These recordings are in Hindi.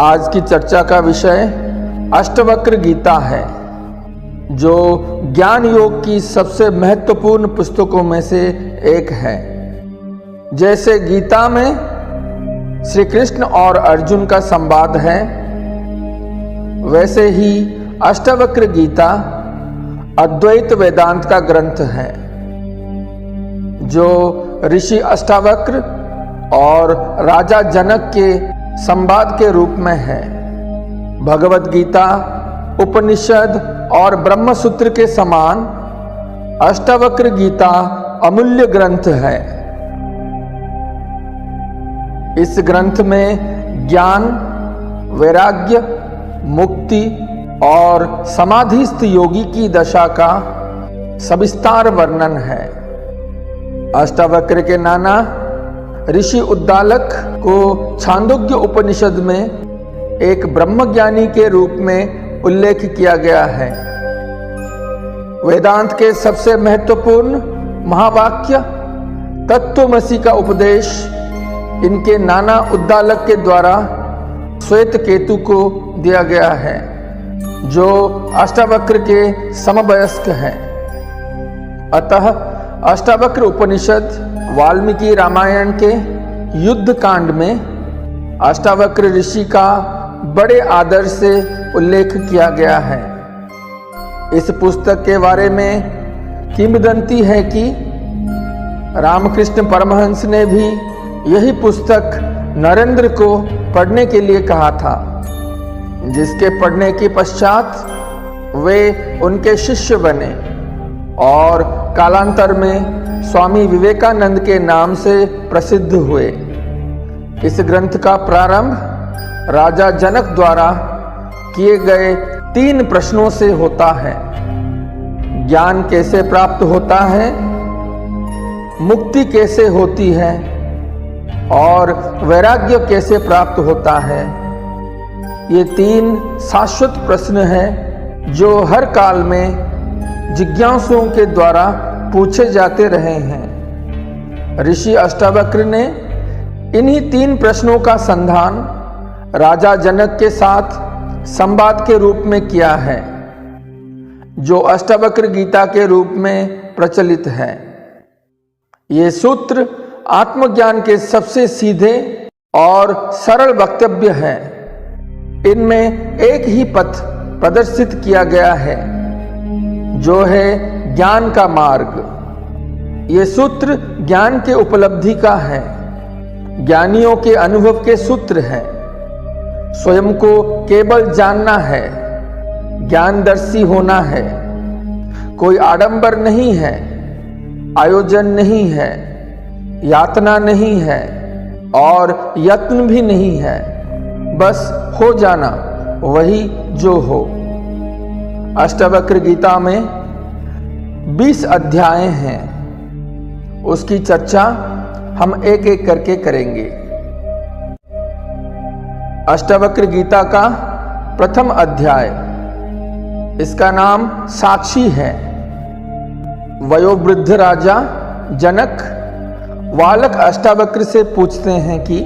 आज की चर्चा का विषय अष्टवक्र गीता है, जो ज्ञान योग की सबसे महत्वपूर्ण पुस्तकों में से एक है। जैसे गीता में श्री कृष्ण और अर्जुन का संवाद है, वैसे ही अष्टवक्र गीता अद्वैत वेदांत का ग्रंथ है, जो ऋषि अष्टावक्र और राजा जनक के संवाद के रूप में है। भगवत गीता, उपनिषद और ब्रह्मसूत्र के समान अष्टावक्र गीता अमूल्य ग्रंथ है। इस ग्रंथ में ज्ञान, वैराग्य, मुक्ति और समाधिस्थ योगी की दशा का सविस्तार वर्णन है। अष्टावक्र के नाना ऋषि उद्दालक को छांदोग्य उपनिषद में एक ब्रह्मज्ञानी के रूप में उल्लेख किया गया है। वेदांत के सबसे महत्वपूर्ण महावाक्य तत्वमसि का उपदेश इनके नाना उद्दालक के द्वारा श्वेत केतु को दिया गया है, जो अष्टावक्र के समवयस्क हैं। अतः अष्टावक्र उपनिषद वाल्मीकि रामायण के युद्ध कांड में अष्टावक्र ऋषि का बड़े आदर से उल्लेख किया गया है। इस पुस्तक के बारे में किंवदंती है कि रामकृष्ण परमहंस ने भी यही पुस्तक नरेंद्र को पढ़ने के लिए कहा था, जिसके पढ़ने के पश्चात वे उनके शिष्य बने और कालांतर में स्वामी विवेकानंद के नाम से प्रसिद्ध हुए। इस ग्रंथ का प्रारंभ राजा जनक द्वारा किए गए 3 प्रश्नों से होता है। ज्ञान कैसे प्राप्त होता है, मुक्ति कैसे होती है और वैराग्य कैसे प्राप्त होता है। ये 3 शाश्वत प्रश्न हैं जो हर काल में जिज्ञासुओं के द्वारा पूछे जाते रहे हैं। ऋषि अष्टावक्र ने इन्हीं 3 प्रश्नों का संधान राजा जनक के साथ संवाद के रूप में किया है, जो अष्टावक्र गीता के रूप में प्रचलित है। ये सूत्र आत्मज्ञान के सबसे सीधे और सरल वक्तव्य है। इनमें एक ही पथ प्रदर्शित किया गया है, जो है ज्ञान का मार्ग। ये सूत्र ज्ञान के उपलब्धि का है, ज्ञानियों के अनुभव के सूत्र हैं। स्वयं को केवल जानना है, ज्ञानदर्शी होना है। कोई आडंबर नहीं है, आयोजन नहीं है, यातना नहीं है और यत्न भी नहीं है। बस हो जाना, वही जो हो। अष्टावक्र गीता में 20 अध्याय हैं। उसकी चर्चा हम एक एक करके करेंगे। अष्टावक्र गीता का प्रथम अध्याय, इसका नाम साक्षी है। वयोवृद्ध राजा जनक बालक अष्टावक्र से पूछते हैं कि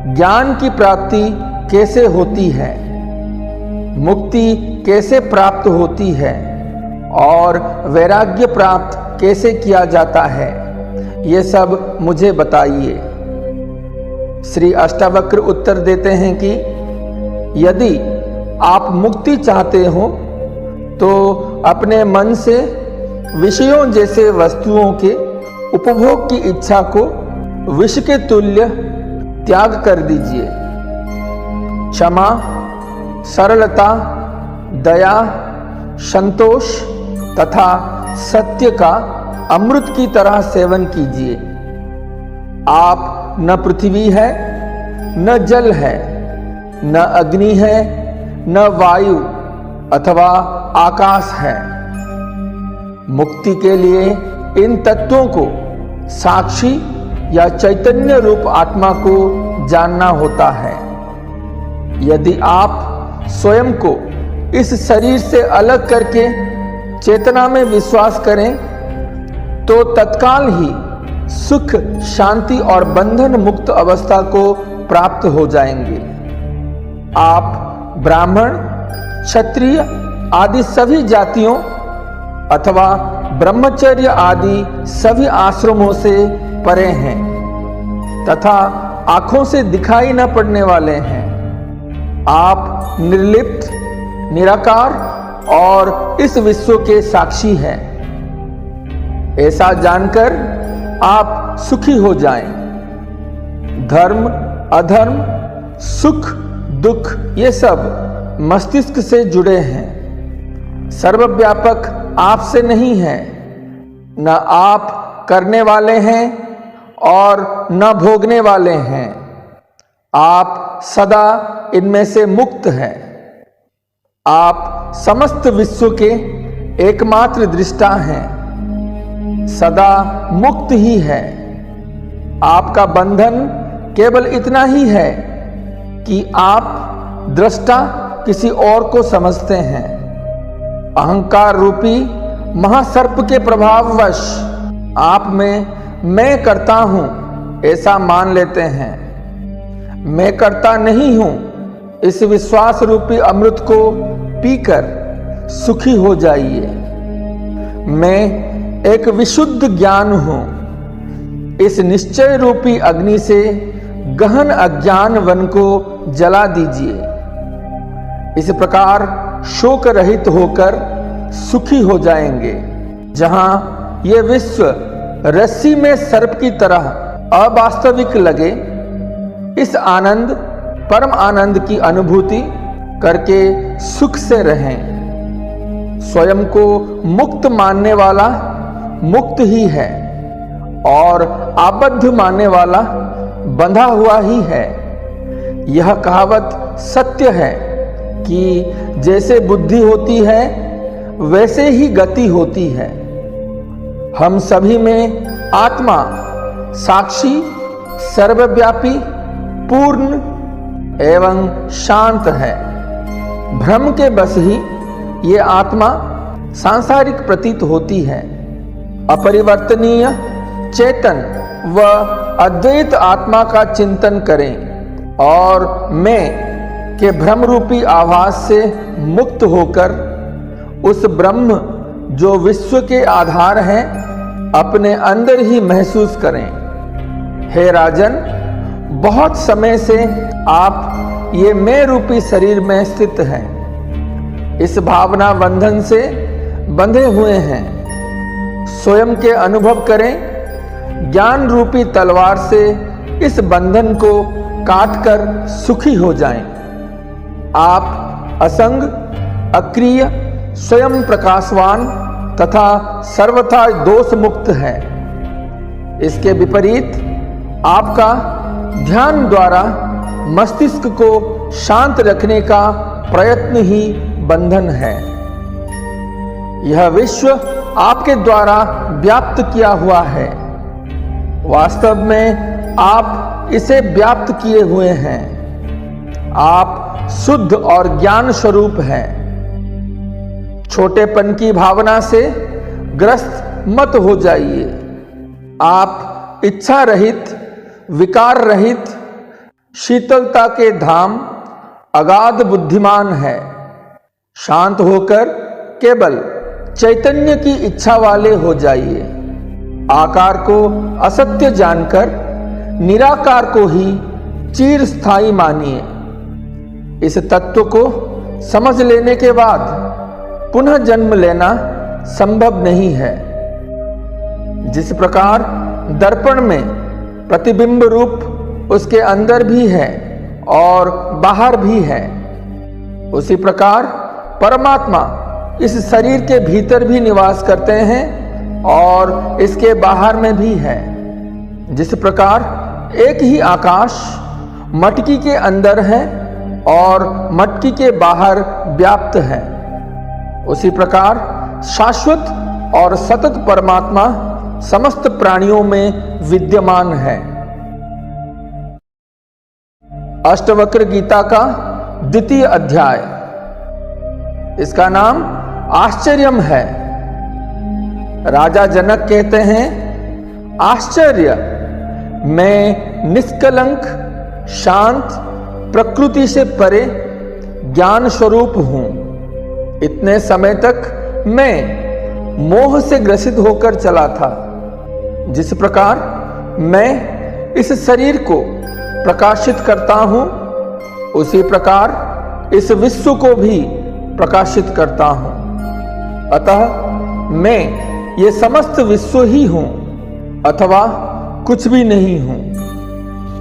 ज्ञान की प्राप्ति कैसे होती है, मुक्ति कैसे प्राप्त होती है और वैराग्य प्राप्त कैसे किया जाता है, ये सब मुझे बताइए। श्री अष्टावक्र उत्तर देते हैं कि यदि आप मुक्ति चाहते हो तो अपने मन से विषयों जैसे वस्तुओं के उपभोग की इच्छा को विष के तुल्य त्याग कर दीजिए। क्षमा, सरलता, दया, संतोष तथा सत्य का अमृत की तरह सेवन कीजिए। आप न पृथ्वी है, न जल है, न अग्नि है, न वायु अथवा आकाश है। मुक्ति के लिए इन तत्वों को साक्षी या चैतन्य रूप आत्मा को जानना होता है। यदि आप स्वयं को इस शरीर से अलग करके चेतना में विश्वास करें तो तत्काल ही सुख, शांति और बंधन मुक्त अवस्था को प्राप्त हो जाएंगे। आप ब्राह्मण, क्षत्रिय आदि सभी जातियों अथवा ब्रह्मचर्य आदि सभी आश्रमों से परे हैं तथा आंखों से दिखाई न पड़ने वाले हैं। आप निर्लिप्त, निराकार और इस विश्व के साक्षी हैं। ऐसा जानकर आप सुखी हो जाएं। धर्म, अधर्म, सुख, दुख ये सब मस्तिष्क से जुड़े हैं। सर्वव्यापक आपसे नहीं है। न आप करने वाले हैं और न भोगने वाले हैं। आप सदा इनमें से मुक्त हैं। आप समस्त विश्व के एकमात्र दृष्टा हैं। सदा मुक्त ही है। आपका बंधन केवल इतना ही है कि आप दृष्टा किसी और को समझते हैं। अहंकार रूपी महासर्प के प्रभाववश आप में मैं करता हूं ऐसा मान लेते हैं। मैं करता नहीं हूं इस विश्वास रूपी अमृत को पीकर सुखी हो जाइए। मैं एक विशुद्ध ज्ञान हूं। इस निश्चय रूपी अग्नि से गहन अज्ञान वन को जला दीजिए। इस प्रकार शोक रहित होकर सुखी हो जाएंगे। जहां यह विश्व रस्सी में सर्प की तरह अवास्तविक लगे, इस आनंद, परम आनंद की अनुभूति करके सुख से रहें। स्वयं को मुक्त मानने वाला मुक्त ही है और आबद्ध मानने वाला बंधा हुआ ही है। यह कहावत सत्य है कि जैसे बुद्धि होती है वैसे ही गति होती है। हम सभी में आत्मा साक्षी, सर्वव्यापी, पूर्ण एवं शांत है। भ्रम के बस ही ये आत्मा सांसारिक प्रतीत होती है। अपरिवर्तनीय, चेतन व अद्वैत आत्मा का चिंतन करें और मैं के भ्रम रूपी आभास से मुक्त होकर उस ब्रह्म जो विश्व के आधार हैं अपने अंदर ही महसूस करें। हे राजन, बहुत समय से आप ये मैं रूपी शरीर में स्थित हैं। इस भावना बंधन से बंधे हुए हैं। स्वयं के अनुभव करें। ज्ञान रूपी तलवार से इस बंधन को काटकर सुखी हो जाएं। आप असंग, अक्रिय, स्वयं प्रकाशवान तथा सर्वथा दोष मुक्त हैं। इसके विपरीत आपका ध्यान द्वारा मस्तिष्क को शांत रखने का प्रयत्न ही बंधन है। यह विश्व आपके द्वारा व्याप्त किया हुआ है। वास्तव में आप इसे व्याप्त किए हुए हैं। आप शुद्ध और ज्ञान स्वरूप हैं। छोटेपन की भावना से ग्रस्त मत हो जाइए। आप इच्छा रहित, विकार रहित, शीतलता के धाम, अगाध बुद्धिमान है। शांत होकर केवल चैतन्य की इच्छा वाले हो जाइए। आकार को असत्य जानकर निराकार को ही चिरस्थायी मानिए। इस तत्व को समझ लेने के बाद पुनः जन्म लेना संभव नहीं है। जिस प्रकार दर्पण में प्रतिबिंब रूप उसके अंदर भी है और बाहर भी है, उसी प्रकार परमात्मा इस शरीर के भीतर भी निवास करते हैं और इसके बाहर में भी है। जिस प्रकार एक ही आकाश मटकी के अंदर है और मटकी के बाहर व्याप्त है, उसी प्रकार शाश्वत और सतत परमात्मा समस्त प्राणियों में विद्यमान है। अष्टवक्र गीता का द्वितीय अध्याय, इसका नाम आश्चर्यम है। राजा जनक कहते हैं, आश्चर्य, मैं निष्कलंक, शांत, प्रकृति से परे ज्ञान स्वरूप हूं। इतने समय तक मैं मोह से ग्रसित होकर चला था। जिस प्रकार मैं इस शरीर को प्रकाशित करता हूं, उसी प्रकार इस विश्व को भी प्रकाशित करता हूं। अतः मैं ये समस्त विश्व ही हूं अथवा कुछ भी नहीं हूं।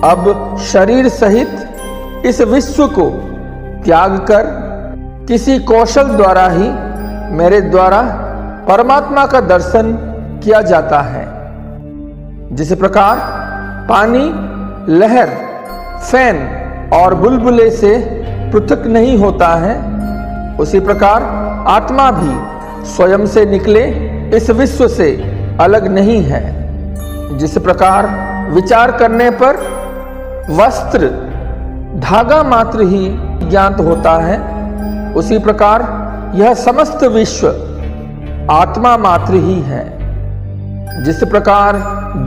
अब शरीर सहित इस विश्व को त्याग कर किसी कौशल द्वारा ही मेरे द्वारा परमात्मा का दर्शन किया जाता है। जिस प्रकार पानी, लहर, फैन और बुलबुले से पृथक नहीं होता है, उसी प्रकार आत्मा भी स्वयं से निकले इस विश्व से अलग नहीं है। जिस प्रकार विचार करने पर वस्त्र धागा मात्र ही ज्ञात होता है, उसी प्रकार यह समस्त विश्व आत्मा मात्र ही है। जिस प्रकार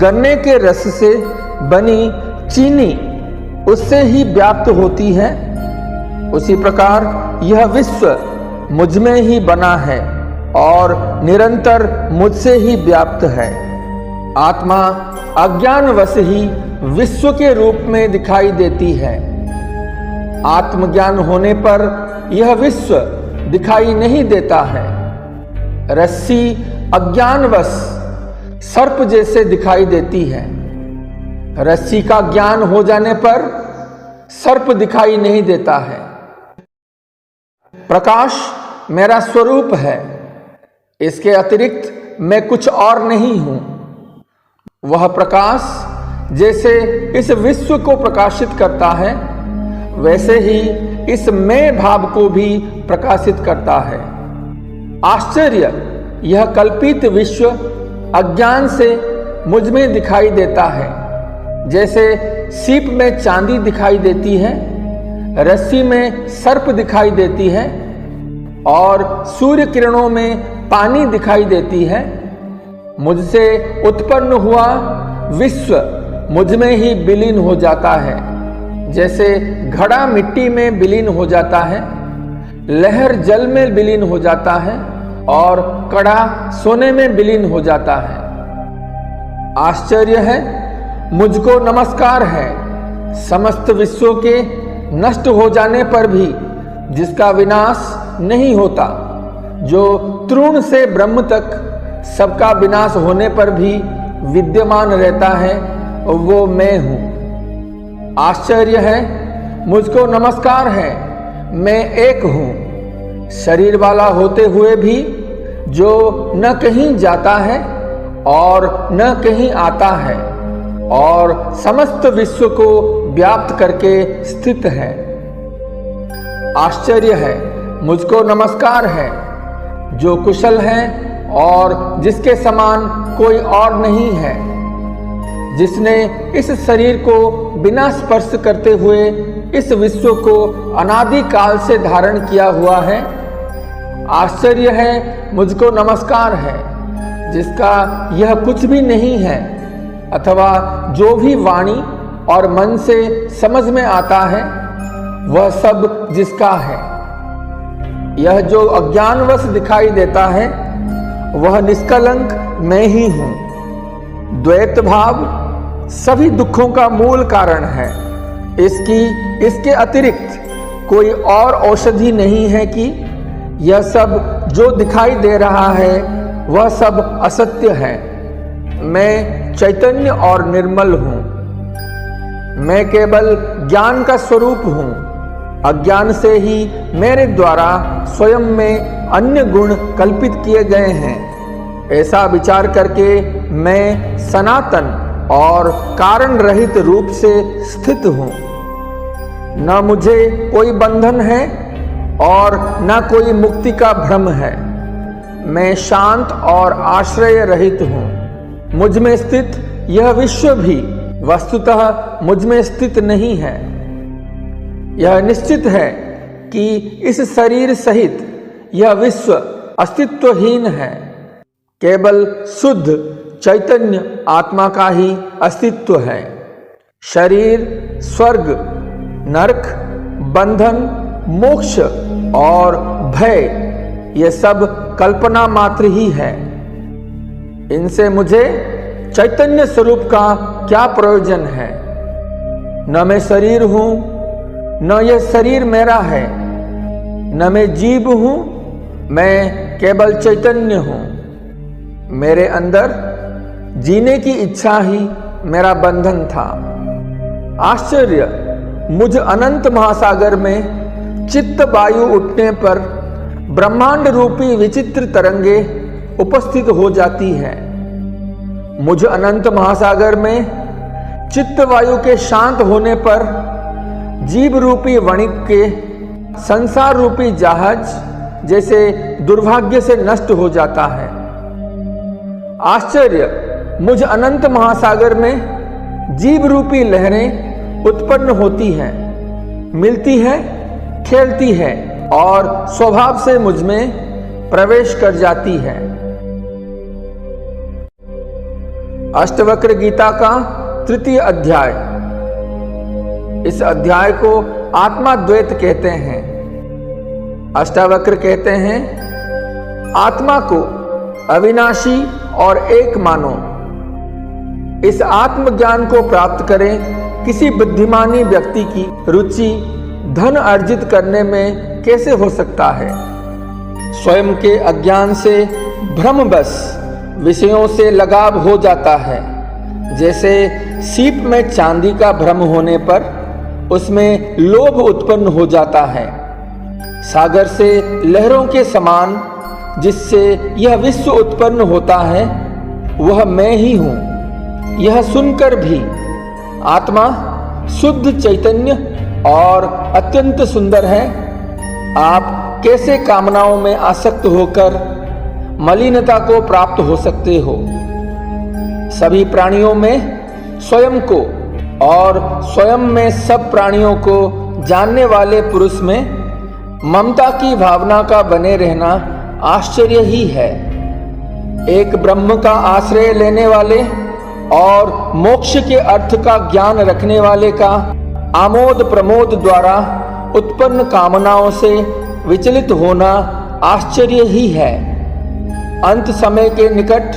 गन्ने के रस से बनी चीनी उससे ही व्याप्त होती है, उसी प्रकार यह विश्व मुझ में ही बना है और निरंतर मुझसे ही व्याप्त है। आत्मा अज्ञानवश ही विश्व के रूप में दिखाई देती है। आत्मज्ञान होने पर यह विश्व दिखाई नहीं देता है। रस्सी अज्ञानवश सर्प जैसे दिखाई देती है। रस्सी का ज्ञान हो जाने पर सर्प दिखाई नहीं देता है। प्रकाश मेरा स्वरूप है, इसके अतिरिक्त मैं कुछ और नहीं हूं। वह प्रकाश जैसे इस विश्व को प्रकाशित करता है, वैसे ही इस मैं भाव को भी प्रकाशित करता है। आश्चर्य, यह कल्पित विश्व अज्ञान से मुझ में दिखाई देता है। जैसे सीप में चांदी दिखाई देती है, रस्सी में सर्प दिखाई देती है और सूर्य किरणों में पानी दिखाई देती है। मुझसे उत्पन्न हुआ विश्व मुझ में ही विलीन हो जाता है। जैसे घड़ा मिट्टी में विलीन हो जाता है, लहर जल में विलीन हो जाता है और कड़ा सोने में विलीन हो जाता है। आश्चर्य है, मुझको नमस्कार है। समस्त विश्वों के नष्ट हो जाने पर भी जिसका विनाश नहीं होता, जो तृण से ब्रह्म तक सबका विनाश होने पर भी विद्यमान रहता है, वो मैं हूं। आश्चर्य है, मुझको नमस्कार है। मैं एक हूं, शरीर वाला होते हुए भी, जो न कहीं जाता है और न कहीं आता है और समस्त विश्व को व्याप्त करके स्थित है। आश्चर्य है, मुझको नमस्कार है, जो कुशल है और जिसके समान कोई और नहीं है, जिसने इस शरीर को बिना स्पर्श करते हुए इस विश्व को अनादि काल से धारण किया हुआ है। आश्चर्य है, मुझको नमस्कार है, जिसका यह कुछ भी नहीं है अथवा जो भी वाणी और मन से समझ में आता है, वह सब जिसका है। यह जो अज्ञानवश दिखाई देता है, वह निष्कलंक मैं ही हूं। द्वैत भाव सभी दुखों का मूल कारण है। इसके अतिरिक्त कोई और औषधि नहीं है कि यह सब जो दिखाई दे रहा है वह सब असत्य है। मैं चैतन्य और निर्मल हूं। मैं केवल ज्ञान का स्वरूप हूं। अज्ञान से ही मेरे द्वारा स्वयं में अन्य गुण कल्पित किए गए हैं। ऐसा विचार करके मैं सनातन और कारण रहित रूप से स्थित हूं। न मुझे कोई बंधन है और न कोई मुक्ति का भ्रम है। मैं शांत और आश्रय रहित हूं। मुझ में स्थित यह विश्व भी वस्तुतः मुझ में स्थित नहीं है। यह निश्चित है कि इस शरीर सहित यह विश्व अस्तित्वहीन है। केवल शुद्ध चैतन्य आत्मा का ही अस्तित्व है। शरीर, स्वर्ग, नरक बंधन, मोक्ष और भय ये सब कल्पना मात्र ही है। इनसे मुझे चैतन्य स्वरूप का क्या प्रयोजन है? न मैं शरीर हूं, न यह शरीर मेरा है, न मैं जीव हूं, मैं केवल चैतन्य हूं। मेरे अंदर जीने की इच्छा ही मेरा बंधन था। आश्चर्य, मुझ अनंत महासागर में चित्त वायु उठने पर ब्रह्मांड रूपी विचित्र तरंगे उपस्थित हो जाती है। मुझ अनंत महासागर में चित्त वायु के शांत होने पर जीव रूपी वणिक के संसार रूपी जहाज जैसे दुर्भाग्य से नष्ट हो जाता है। आश्चर्य, मुझ अनंत महासागर में जीव रूपी लहरें उत्पन्न होती हैं, मिलती है, खेलती है और स्वभाव से मुझ में प्रवेश कर जाती है। अष्टवक्र गीता का तृतीय अध्याय। इस अध्याय को आत्मा द्वैत कहते हैं। अष्टावक्र कहते हैं, आत्मा को अविनाशी और एक मानो। इस आत्मज्ञान को प्राप्त करें किसी बुद्धिमानी व्यक्ति की रुचि धन अर्जित करने में कैसे हो सकता है? स्वयं के अज्ञान से भ्रमवश विषयों से लगाव हो जाता है। जैसे सीप में चांदी का भ्रम होने पर उसमें लोभ उत्पन्न हो जाता है। सागर से लहरों के समान जिससे यह विश्व उत्पन्न होता है वह मैं ही हूं। यह सुनकर भी आत्मा शुद्ध चैतन्य और अत्यंत सुंदर है। आप कैसे कामनाओं में आसक्त होकर मलिनता को प्राप्त हो सकते हो? सभी प्राणियों में स्वयं को और स्वयं में सब प्राणियों को जानने वाले पुरुष में ममता की भावना का बने रहना आश्चर्य ही है। एक ब्रह्म का आश्रय लेने वाले और मोक्ष के अर्थ का ज्ञान रखने वाले का आमोद प्रमोद द्वारा उत्पन्न कामनाओं से विचलित होना आश्चर्य ही है। अंत समय के निकट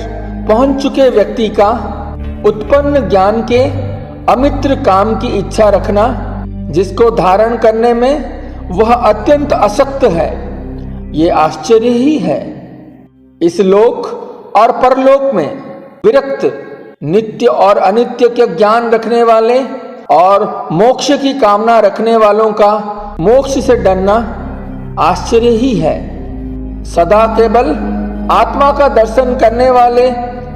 पहुंच चुके व्यक्ति का उत्पन्न ज्ञान के अमित्र काम की इच्छा रखना, जिसको धारण करने में वह अत्यंत असक्त है, ये आश्चर्य ही है। इस लोक और परलोक में विरक्त, नित्य और अनित्य के ज्ञान रखने वाले और मोक्ष की कामना रखने वालों का मोक्ष से डरना आश्चर्य ही है। सदा केवल आत्मा का दर्शन करने वाले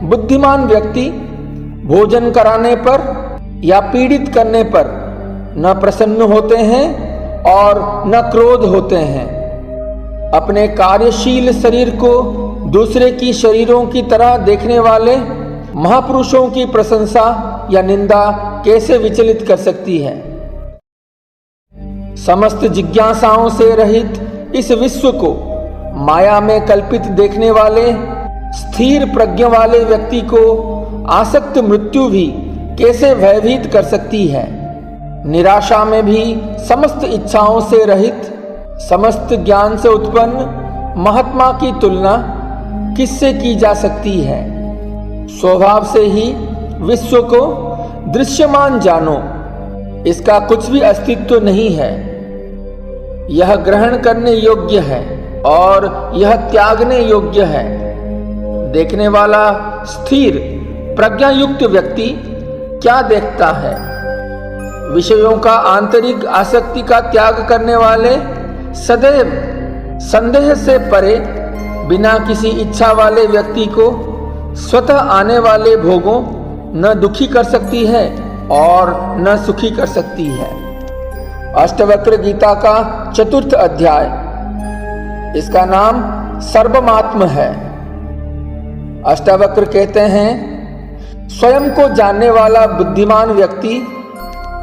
बुद्धिमान व्यक्ति भोजन कराने पर या पीड़ित करने पर न प्रसन्न होते हैं और न क्रोध होते हैं। अपने कार्यशील शरीर को दूसरे की शरीरों की तरह देखने वाले महापुरुषों की प्रशंसा या निंदा कैसे विचलित कर सकती है? समस्त जिज्ञासाओं से रहित इस विश्व को माया में कल्पित देखने वाले स्थिर प्रज्ञा वाले व्यक्ति को आसक्त मृत्यु भी कैसे भयभीत कर सकती है? निराशा में भी समस्त इच्छाओं से रहित, समस्त ज्ञान से उत्पन्न महात्मा की तुलना किससे की जा सकती है? स्वभाव से ही विश्व को दृश्यमान जानो, इसका कुछ भी अस्तित्व नहीं है। यह ग्रहण करने योग्य है और यह त्यागने योग्य है। देखने वाला स्थिर प्रज्ञायुक्त व्यक्ति क्या देखता है? विषयों का आंतरिक आसक्ति का त्याग करने वाले सदैव संदेह से परे बिना किसी इच्छा वाले व्यक्ति को स्वतः आने वाले भोगों न दुखी कर सकती है और न सुखी कर सकती है। अष्टवक्र गीता का चतुर्थ अध्याय, इसका नाम सर्वमात्म है। अष्टावक्र कहते हैं, स्वयं को जानने वाला बुद्धिमान व्यक्ति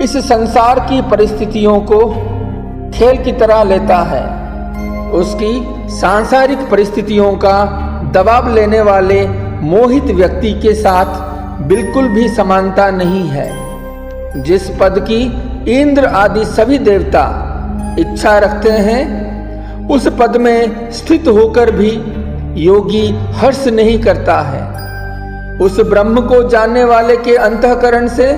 इस संसार की परिस्थितियों को खेल की तरह लेता है। उसकी सांसारिक परिस्थितियों का दबाव लेने वाले मोहित व्यक्ति के साथ बिल्कुल भी समानता नहीं है। जिस पद की इंद्र आदि सभी देवता इच्छा रखते हैं, उस पद में स्थित होकर भी योगी हर्ष नहीं करता है। उस ब्रह्म को जानने वाले के अंतःकरण से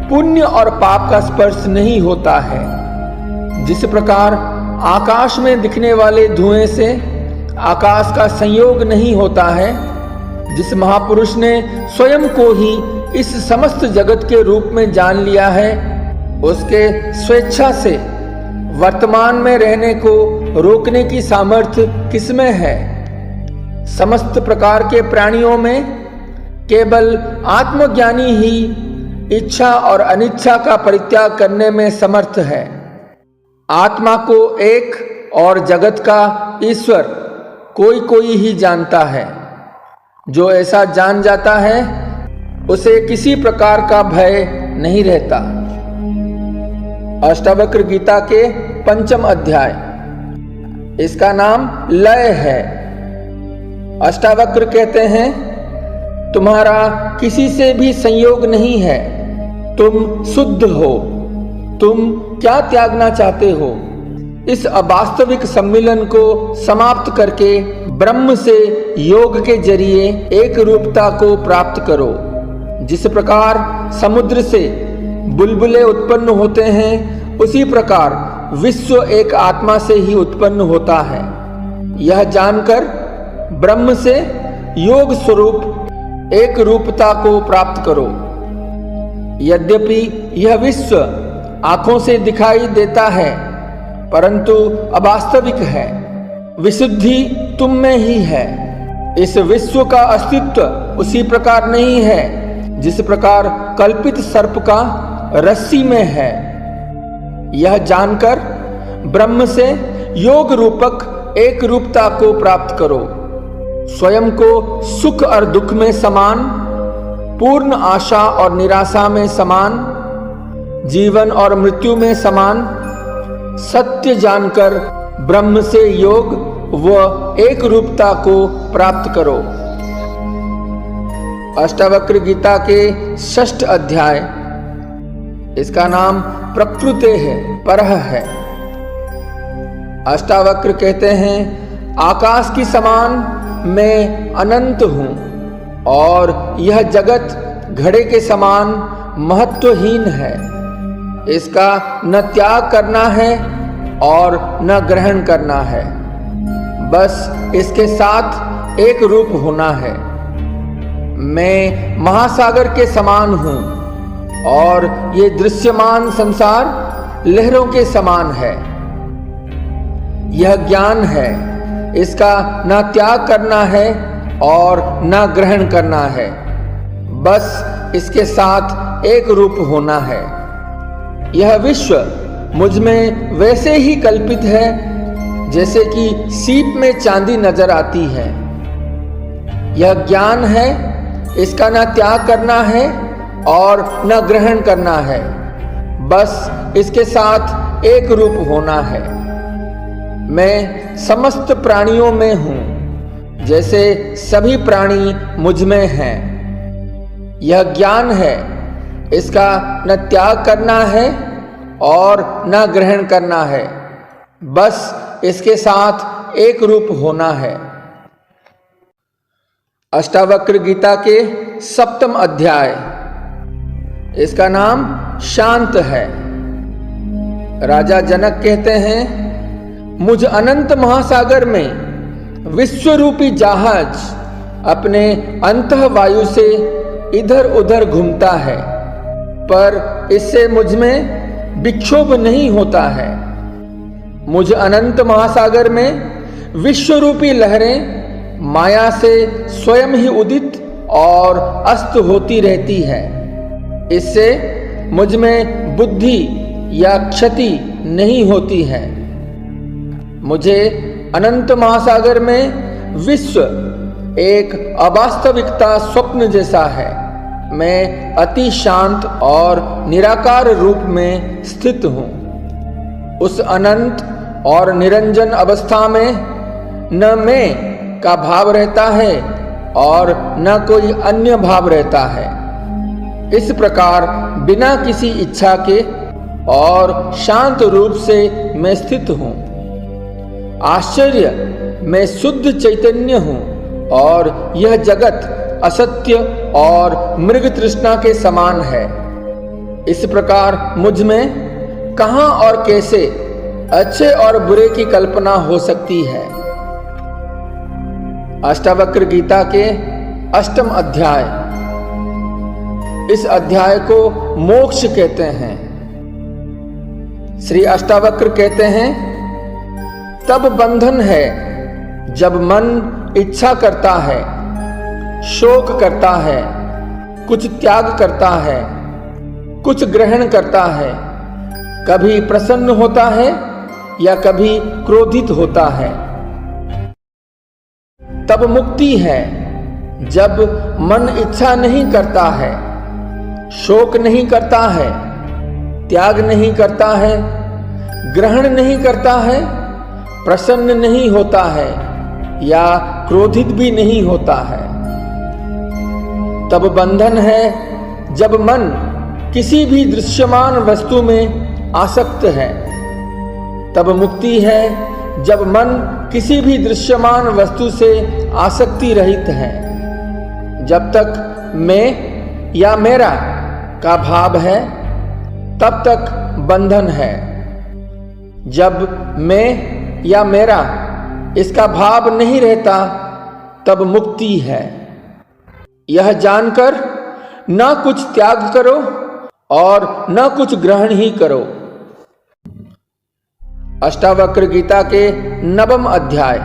पुण्य और पाप का स्पर्श नहीं होता है। जिस प्रकार आकाश में दिखने वाले धुएं से आकाश का संयोग नहीं होता है, जिस महापुरुष ने स्वयं को ही इस समस्त जगत के रूप में जान लिया है, उसके स्वेच्छा से वर्तमान में रहने को रोकने की सामर्थ्य किसमें है? समस्त प्रकार के प्राणियों में केवल आत्मज्ञानी ही इच्छा और अनिच्छा का परित्याग करने में समर्थ है। आत्मा को एक और जगत का ईश्वर कोई ही जानता है। जो ऐसा जान जाता है उसे किसी प्रकार का भय नहीं रहता। अष्टावक्र गीता के 5वें अध्याय, इसका नाम लय है। अष्टावक्र कहते हैं, तुम्हारा किसी से भी संयोग नहीं है, तुम शुद्ध हो, तुम क्या त्यागना चाहते हो? इस अवास्तविक सम्मिलन को समाप्त करके ब्रह्म से योग के जरिए एक रूपता को प्राप्त करो। जिस प्रकार समुद्र से बुलबुले उत्पन्न होते हैं, उसी प्रकार विश्व एक आत्मा से ही उत्पन्न होता है। यह जानकर ब्रह्म से योग स्वरूप एक रूपता को प्राप्त करो। यद्यपि यह विश्व आंखों से दिखाई देता है, परंतु अवास्तविक है। विशुद्धि तुम में ही है। इस विश्व का अस्तित्व उसी प्रकार नहीं है जिस प्रकार कल्पित सर्प का रस्सी में है। यह जानकर ब्रह्म से योग रूपक एक रूपता को प्राप्त करो। स्वयं को सुख और दुख में समान, पूर्ण आशा और निराशा में समान, जीवन और मृत्यु में समान सत्य जानकर ब्रह्म से योग व एक रूपता को प्राप्त करो। अष्टावक्र गीता के 6th अध्याय, इसका नाम प्रकृते है, परह है। अष्टावक्र कहते हैं, आकाश की समान मैं अनंत हूं और यह जगत घड़े के समान महत्वहीन है। इसका न त्याग करना है और न ग्रहण करना है, बस इसके साथ एक रूप होना है। मैं महासागर के समान हूं और ये दृश्यमान संसार लहरों के समान है। यह ज्ञान है, इसका न त्याग करना है और न ग्रहण करना है, बस इसके साथ एक रूप होना है। यह विश्व मुझ में वैसे ही कल्पित है जैसे कि सीप में चांदी नजर आती है। यह ज्ञान है, इसका न त्याग करना है और न ग्रहण करना है, बस इसके साथ एक रूप होना है। मैं समस्त प्राणियों में हूं, जैसे सभी प्राणी मुझ में हैं। यह ज्ञान है, इसका न त्याग करना है और न ग्रहण करना है, बस इसके साथ एक रूप होना है। अष्टावक्र गीता के 7वें अध्याय, इसका नाम शांत है। राजा जनक कहते हैं, मुझ अनंत महासागर में विश्वरूपी जहाज अपने अंतः वायु से इधर उधर घूमता है, पर इससे मुझ में विक्षोभ नहीं होता है। मुझ अनंत महासागर में विश्वरूपी लहरें माया से स्वयं ही उदित और अस्त होती रहती है। इससे मुझ में बुद्धि या क्षति नहीं होती है। मुझे अनंत महासागर में विश्व एक अवास्तविकता स्वप्न जैसा है। मैं अति शांत और निराकार रूप में स्थित हूं। उस अनंत और निरंजन अवस्था में न मैं का भाव रहता है और न कोई अन्य भाव रहता है। इस प्रकार बिना किसी इच्छा के और शांत रूप से मैं स्थित हूँ। आश्चर्य, मैं शुद्ध चैतन्य हूँ और यह जगत असत्य और मृग तृष्णा के समान है। इस प्रकार मुझ में कहाँ और कैसे अच्छे और बुरे की कल्पना हो सकती है। अष्टावक्र गीता के 8वां अध्याय। इस अध्याय को मोक्ष कहते हैं। श्री अष्टावक्र कहते हैं, तब बंधन है जब मन इच्छा करता है, शोक करता है, कुछ त्याग करता है, कुछ ग्रहण करता है, कभी प्रसन्न होता है या कभी क्रोधित होता है। तब मुक्ति है जब मन इच्छा नहीं करता है, शोक नहीं करता है, त्याग नहीं करता है, ग्रहण नहीं करता है, प्रसन्न नहीं होता है या क्रोधित भी नहीं होता है। तब बंधन है जब मन किसी भी दृश्यमान वस्तु में आसक्त है। तब मुक्ति है जब मन किसी भी दृश्यमान वस्तु से आसक्ति रहित है। जब तक मैं या मेरा का भाव है तब तक बंधन है। जब मैं या मेरा इसका भाव नहीं रहता तब मुक्ति है। यह जानकर न कुछ त्याग करो और न कुछ ग्रहण ही करो। अष्टावक्र गीता के 9वां अध्याय।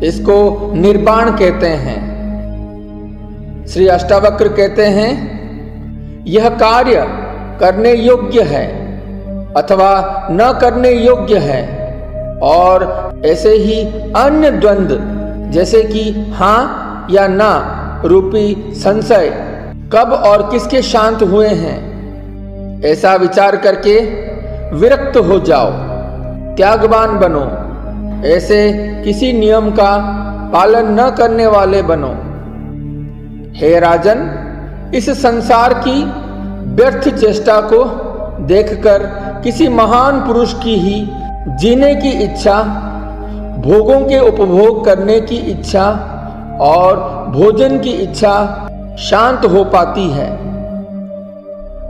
इसको निर्वाण कहते हैं। श्री अष्टावक्र कहते हैं, यह कार्य करने योग्य है अथवा न करने योग्य है, और ऐसे ही अन्य द्वंद्व जैसे कि हाँ या ना रूपी संशय कब और किसके शांत हुए हैं, ऐसा विचार करके विरक्त हो जाओ, त्यागवान बनो। ऐसे किसी नियम का पालन न करने वाले बनो। हे राजन, इस संसार की व्यर्थ चेष्टा को देखकर किसी महान पुरुष की ही जीने की इच्छा, भोगों के उपभोग करने की इच्छा और भोजन की इच्छा शांत हो पाती है।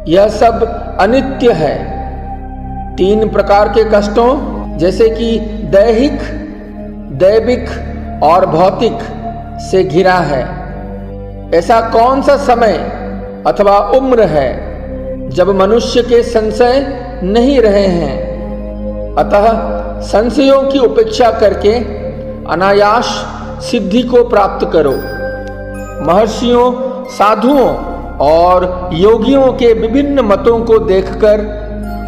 यह सब अनित्य है। 3 प्रकार के कष्टों जैसे कि दैहिक, दैविक और भौतिक से घिरा है। ऐसा कौन सा समय अथवा उम्र है जब मनुष्य के संशय नहीं रहे हैं। अतः संशयों की उपेक्षा करके अनायास सिद्धि को प्राप्त करो। महर्षियों, साधुओं और योगियों के विभिन्न मतों को देखकर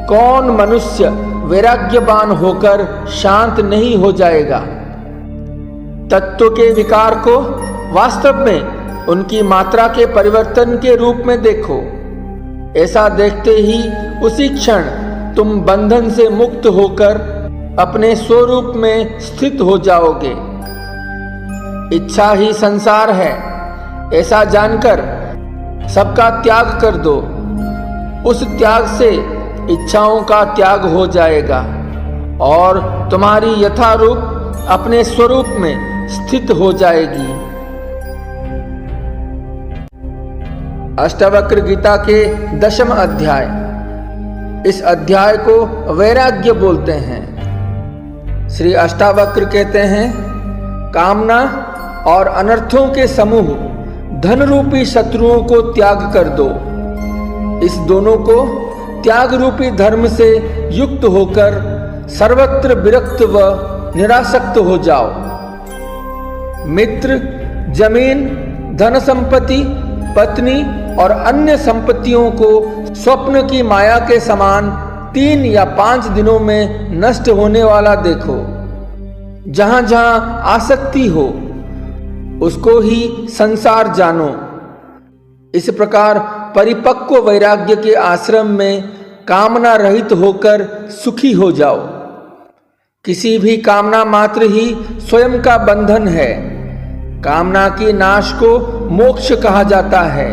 कौन मनुष्य वैराग्यवान होकर शांत नहीं हो जाएगा। तत्व के विकार को वास्तव में उनकी मात्रा के परिवर्तन के रूप में देखो। ऐसा देखते ही उसी क्षण तुम बंधन से मुक्त होकर अपने स्वरूप में स्थित हो जाओगे। इच्छा ही संसार है, ऐसा जानकर सबका त्याग कर दो। उस त्याग से इच्छाओं का त्याग हो जाएगा और तुम्हारी यथारूप अपने स्वरूप में स्थित हो जाएगी। अष्टावक्र गीता के 10वां अध्याय। इस अध्याय को वैराग्य बोलते हैं। श्री अष्टावक्र कहते हैं, कामना और अनर्थों के समूह धन रूपी शत्रुओं को त्याग कर दो। इस दोनों को त्याग रूपी धर्म से युक्त होकर सर्वत्र विरक्त व निरासक्त हो जाओ। मित्र, जमीन, धन संपत्ति, पत्नी और अन्य संपत्तियों को स्वप्न की माया के समान 3 या 5 दिनों में नष्ट होने वाला देखो। जहां जहां आसक्ति हो उसको ही संसार जानो। इस प्रकार परिपक्व वैराग्य के आश्रम में कामना रहित होकर सुखी हो जाओ। किसी भी कामना मात्र ही स्वयं का बंधन है। कामना के नाश को मोक्ष कहा जाता है।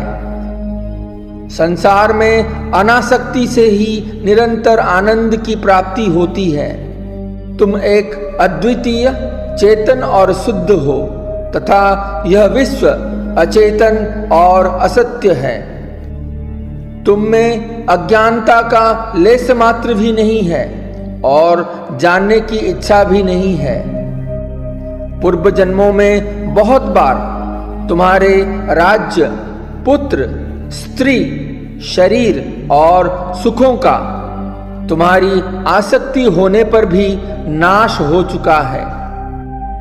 संसार में अनासक्ति से ही निरंतर आनंद की प्राप्ति होती है। तुम एक अद्वितीय चेतन और शुद्ध हो तथा यह विश्व अचेतन और असत्य है। तुम में अज्ञानता का लेश मात्र भी नहीं है और जानने की इच्छा भी नहीं है। पूर्व जन्मों में बहुत बार तुम्हारे राज्य, पुत्र, स्त्री, शरीर और सुखों का तुम्हारी आसक्ति होने पर भी नाश हो चुका है।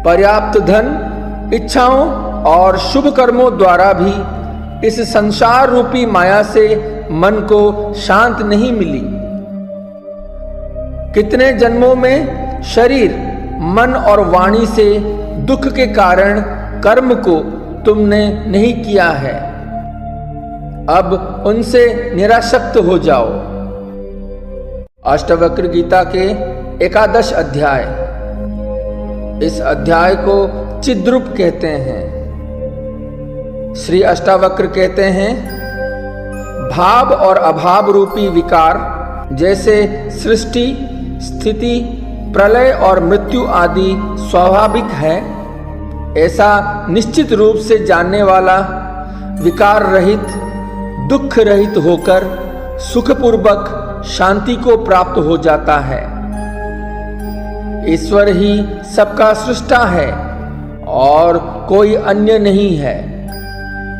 पर्याप्त धन, इच्छाओं और शुभ कर्मों द्वारा भी इस संसार रूपी माया से मन को शांत नहीं मिली। कितने जन्मों में शरीर, मन और वाणी से दुख के कारण कर्म को तुमने नहीं किया है। अब उनसे निरासक्त हो जाओ। अष्टावक्र गीता के 11 अध्याय। इस अध्याय को चिद्रूप कहते हैं। श्री अष्टावक्र कहते हैं, भाव और अभाव रूपी विकार जैसे सृष्टि, स्थिति, प्रलय और मृत्यु आदि स्वाभाविक है, ऐसा निश्चित रूप से जानने वाला विकार रहित, दुख रहित होकर सुखपूर्वक शांति को प्राप्त हो जाता है। ईश्वर ही सबका सृष्टा है और कोई अन्य नहीं है।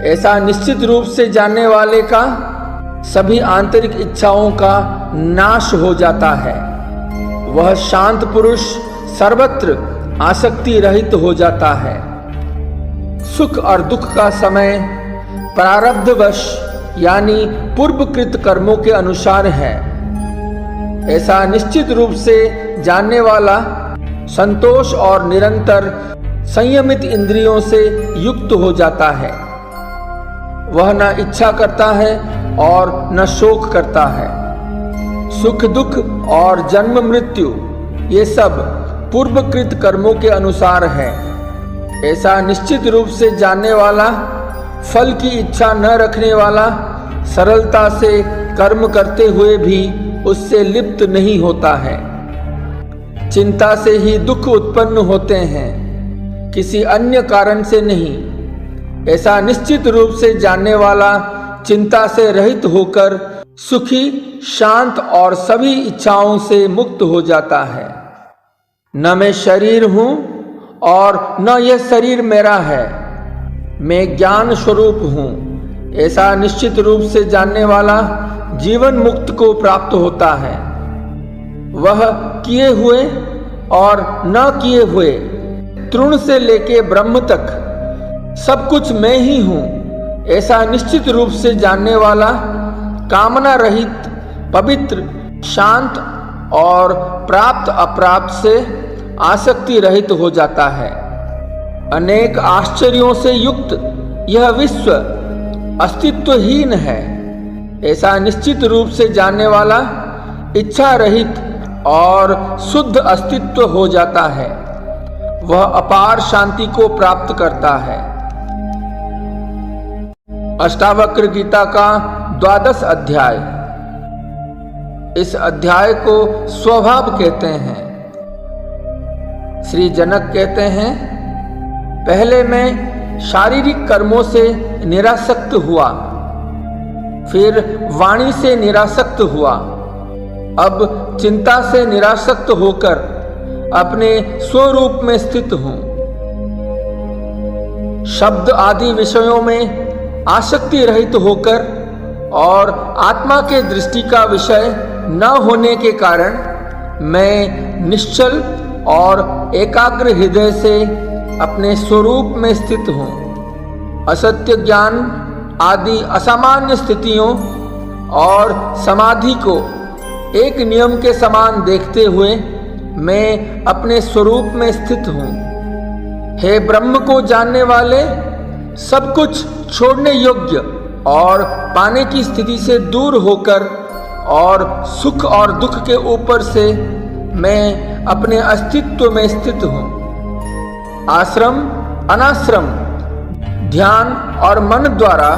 ऐसा निश्चित रूप से जानने वाले का सभी आंतरिक इच्छाओं का नाश हो जाता है। वह शांत पुरुष सर्वत्र आसक्ति रहित हो जाता है। सुख और दुख का समय प्रारब्धवश यानी पूर्वकृत कर्मों के अनुसार है। ऐसा निश्चित रूप से जानने वाला संतोष और निरंतर संयमित इंद्रियों से युक्त हो जाता है। वह न इच्छा करता है और न शोक करता है। सुख दुख और जन्म मृत्यु ये सब पूर्वकृत कर्मों के अनुसार है। ऐसा निश्चित रूप से जानने वाला, फल की इच्छा न रखने वाला, सरलता से कर्म करते हुए भी उससे लिप्त नहीं होता है। चिंता से ही दुख उत्पन्न होते हैं, किसी अन्य कारण से नहीं। ऐसा निश्चित रूप से जानने वाला चिंता से रहित होकर सुखी, शांत और सभी इच्छाओं से मुक्त हो जाता है। न मैं शरीर हूं और न यह शरीर मेरा है, मैं ज्ञान स्वरूप हूं। ऐसा निश्चित रूप से जानने वाला जीवन मुक्त को प्राप्त होता है। वह किए हुए और न किए हुए, तृण से लेके ब्रह्म तक सब कुछ मैं ही हूं। ऐसा निश्चित रूप से जानने वाला कामना रहित, पवित्र, शांत और प्राप्त अप्राप्त से आसक्ति रहित हो जाता है। अनेक आश्चर्यों से युक्त यह विश्व अस्तित्वहीन है। ऐसा निश्चित रूप से जानने वाला इच्छा रहित और शुद्ध अस्तित्व हो जाता है। वह अपार शांति को प्राप्त करता है। अष्टावक्र गीता का 12 अध्याय। इस अध्याय को स्वभाव कहते हैं। श्री जनक कहते हैं, पहले मैं शारीरिक कर्मों से निरासक्त हुआ, फिर वाणी से निरासक्त हुआ, अब चिंता से निरासक्त होकर अपने स्वरूप में स्थित हूं। शब्द आदि विषयों में आसक्ति रहित होकर और आत्मा के दृष्टि का विषय न होने के कारण मैं निश्चल और एकाग्र हृदय से अपने स्वरूप में स्थित हूँ। असत्य ज्ञान आदि असामान्य स्थितियों और समाधि को एक नियम के समान देखते हुए मैं अपने स्वरूप में स्थित हूँ। हे ब्रह्म को जानने वाले, सब कुछ छोड़ने योग्य और पाने की स्थिति से दूर होकर और सुख और दुख के ऊपर से मैं अपने अस्तित्व में स्थित हूँ। आश्रम, अनाश्रम, ध्यान और मन द्वारा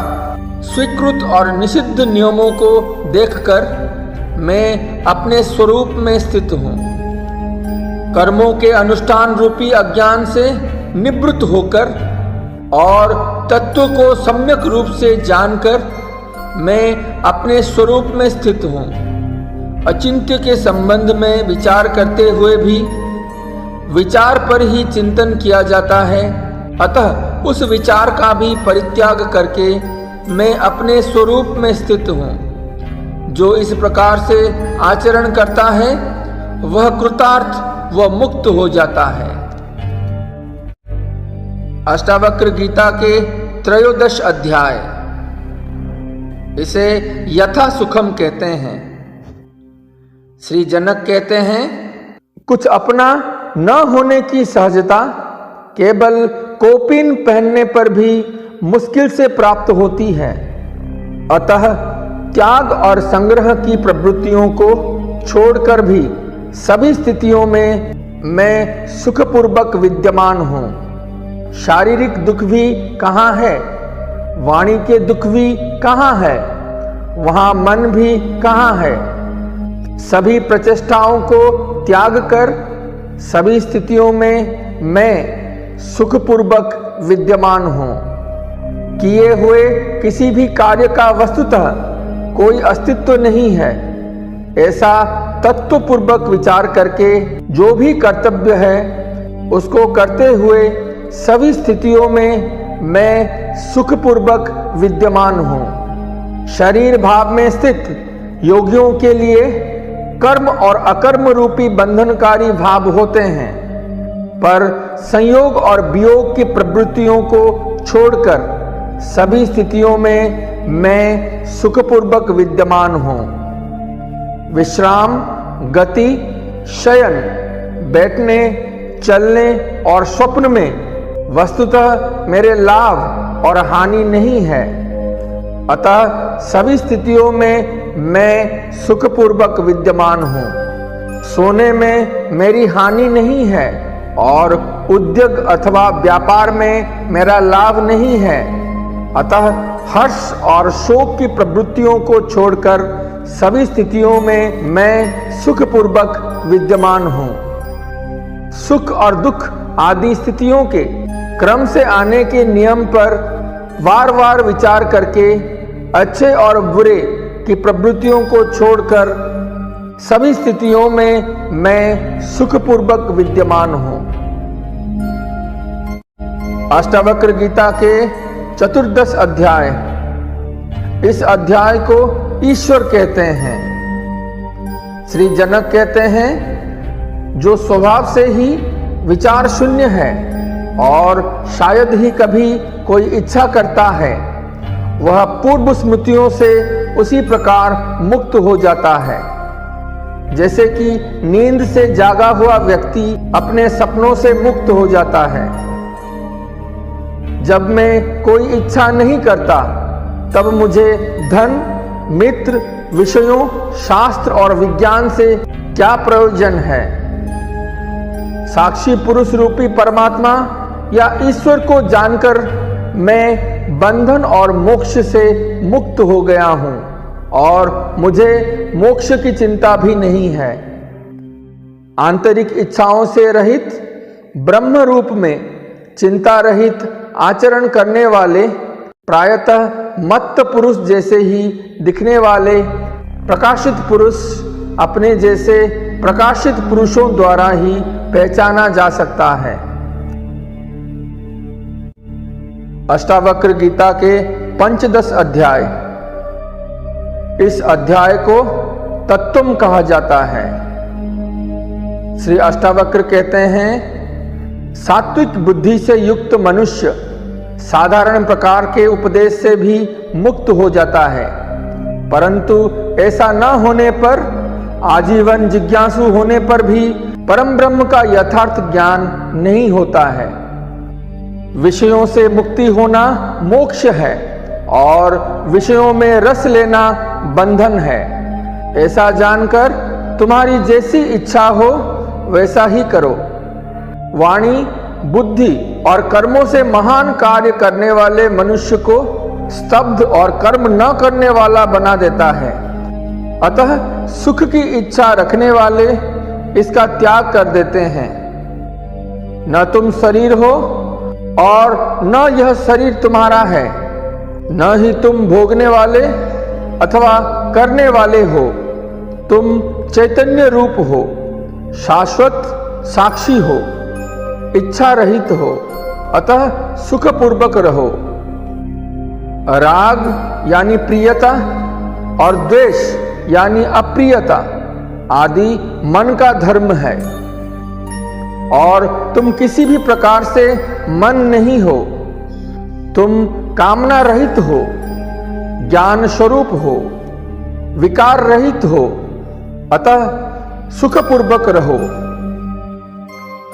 स्वीकृत और निषिद्ध नियमों को देखकर मैं अपने स्वरूप में स्थित हूँ। कर्मों के अनुष्ठान रूपी अज्ञान से निवृत्त होकर और तत्व को सम्यक रूप से जानकर मैं अपने स्वरूप में स्थित हूँ। अचिंत्य के संबंध में विचार करते हुए भी विचार पर ही चिंतन किया जाता है, अतः उस विचार का भी परित्याग करके मैं अपने स्वरूप में स्थित हूँ। जो इस प्रकार से आचरण करता है वह कृतार्थ व मुक्त हो जाता है। अष्टावक्र गीता के 13 अध्याय। इसे यथा सुखम कहते हैं। श्री जनक कहते हैं, कुछ अपना न होने की सहजता केवल कौपीन पहनने पर भी मुश्किल से प्राप्त होती है। अतः त्याग और संग्रह की प्रवृत्तियों को छोड़कर भी सभी स्थितियों में मैं सुखपूर्वक विद्यमान हूँ। शारीरिक दुख भी कहाँ है, वाणी के दुख भी कहाँ है, वहाँ मन भी कहाँ है। सभी प्रचेष्टाओं को त्याग कर सभी स्थितियों में मैं सुखपूर्वक विद्यमान हूँ। किए हुए किसी भी कार्य का वस्तुतः कोई अस्तित्व नहीं है, ऐसा तत्वपूर्वक विचार करके जो भी कर्तव्य है उसको करते हुए सभी स्थितियों में मैं सुखपूर्वक विद्यमान हूँ। शरीर भाव में स्थित योगियों के लिए कर्म और अकर्म रूपी बंधनकारी भाव होते हैं, पर संयोग और वियोग की प्रवृत्तियों को छोड़कर सभी स्थितियों में मैं सुखपूर्वक विद्यमान हूँ। विश्राम, गति, शयन, बैठने, चलने और स्वप्न में वस्तुतः मेरे लाभ और हानि नहीं है, अतः सभी स्थितियों में मैं सुखपूर्वक विद्यमान हूँ। सोने में मेरी हानि नहीं है और उद्योग अथवा व्यापार में मेरा लाभ नहीं है, अतः हर्ष और शोक की प्रवृत्तियों को छोड़कर सभी स्थितियों में मैं सुखपूर्वक विद्यमान हूँ। सुख और दुख आदि स्थितियों के क्रम से आने के नियम पर बार बार विचार करके अच्छे और बुरे की प्रवृत्तियों को छोड़कर सभी स्थितियों में मैं सुखपूर्वक विद्यमान हूँ। अष्टावक्र गीता के 14 अध्याय। इस अध्याय को ईश्वर कहते हैं। श्री जनक कहते हैं, जो स्वभाव से ही विचार शून्य है और शायद ही कभी कोई इच्छा करता है, वह पूर्व स्मृतियों से उसी प्रकार मुक्त हो जाता है। जैसे कि नींद से जागा हुआ व्यक्ति अपने सपनों से मुक्त हो जाता है। जब मैं कोई इच्छा नहीं करता तब मुझे धन, मित्र, विषयों, शास्त्र और विज्ञान से क्या प्रयोजन है। साक्षी पुरुष रूपी परमात्मा या ईश्वर को जानकर मैं बंधन और मोक्ष से मुक्त हो गया हूँ और मुझे मोक्ष की चिंता भी नहीं है। आंतरिक इच्छाओं से रहित ब्रह्म रूप में चिंता रहित आचरण करने वाले प्रायतः मत्त पुरुष जैसे ही दिखने वाले प्रकाशित पुरुष अपने जैसे प्रकाशित पुरुषों द्वारा ही पहचाना जा सकता है। अष्टावक्र गीता के 15 अध्याय। इस अध्याय को तत्वम कहा जाता है। श्री अष्टावक्र कहते हैं, सात्विक बुद्धि से युक्त मनुष्य साधारण प्रकार के उपदेश से भी मुक्त हो जाता है, परंतु ऐसा न होने पर, आजीवन जिज्ञासु होने पर भी परम ब्रह्म का यथार्थ ज्ञान नहीं होता है। विषयों से मुक्ति होना मोक्ष है और विषयों में रस लेना बंधन है। ऐसा जानकर तुम्हारी जैसी इच्छा हो वैसा ही करो। वाणी, बुद्धि और कर्मों से महान कार्य करने वाले मनुष्य को स्तब्ध और कर्म न करने वाला बना देता है। अतः सुख की इच्छा रखने वाले इसका त्याग कर देते हैं। न तुम शरीर हो और न यह शरीर तुम्हारा है, न ही तुम भोगने वाले अथवा करने वाले हो। तुम चैतन्य रूप हो, शाश्वत साक्षी हो, इच्छा रहित हो, अतः सुखपूर्वक रहो। राग यानी प्रियता और द्वेष यानी अप्रियता आदि मन का धर्म है, और तुम किसी भी प्रकार से मन नहीं हो। तुम कामना रहित हो, ज्ञान स्वरूप हो, विकार रहित हो, अतः सुखपूर्वक रहो।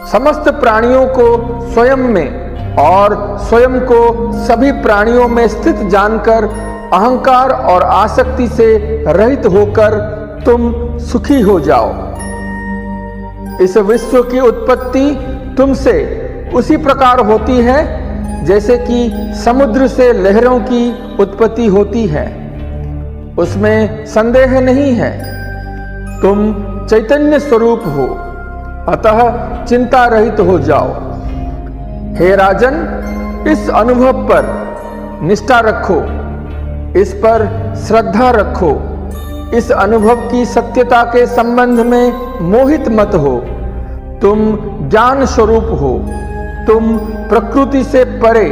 समस्त प्राणियों को स्वयं में और स्वयं को सभी प्राणियों में स्थित जानकर अहंकार और आसक्ति से रहित होकर तुम सुखी हो जाओ। इस विश्व की उत्पत्ति तुमसे उसी प्रकार होती है जैसे कि समुद्र से लहरों की उत्पत्ति होती है, उसमें संदेह नहीं है। तुम चैतन्य स्वरूप हो, अतः चिंता रहित हो जाओ। हे राजन, इस अनुभव पर निष्ठा रखो, इस पर श्रद्धा रखो। इस अनुभव की सत्यता के संबंध में मोहित मत हो। तुम ज्ञान स्वरूप हो, तुम प्रकृति से परे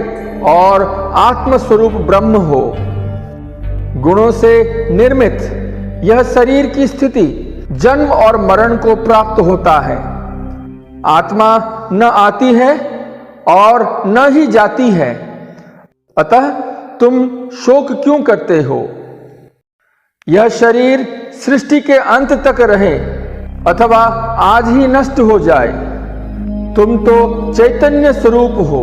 और आत्म स्वरूप ब्रह्म हो। गुणों से निर्मित यह शरीर की स्थिति जन्म और मरण को प्राप्त होता है। आत्मा न आती है और न ही जाती है, अतः तुम शोक क्यों करते हो? यह शरीर सृष्टि के अंत तक रहे अथवा आज ही नष्ट हो जाए, तुम तो चैतन्य स्वरूप हो।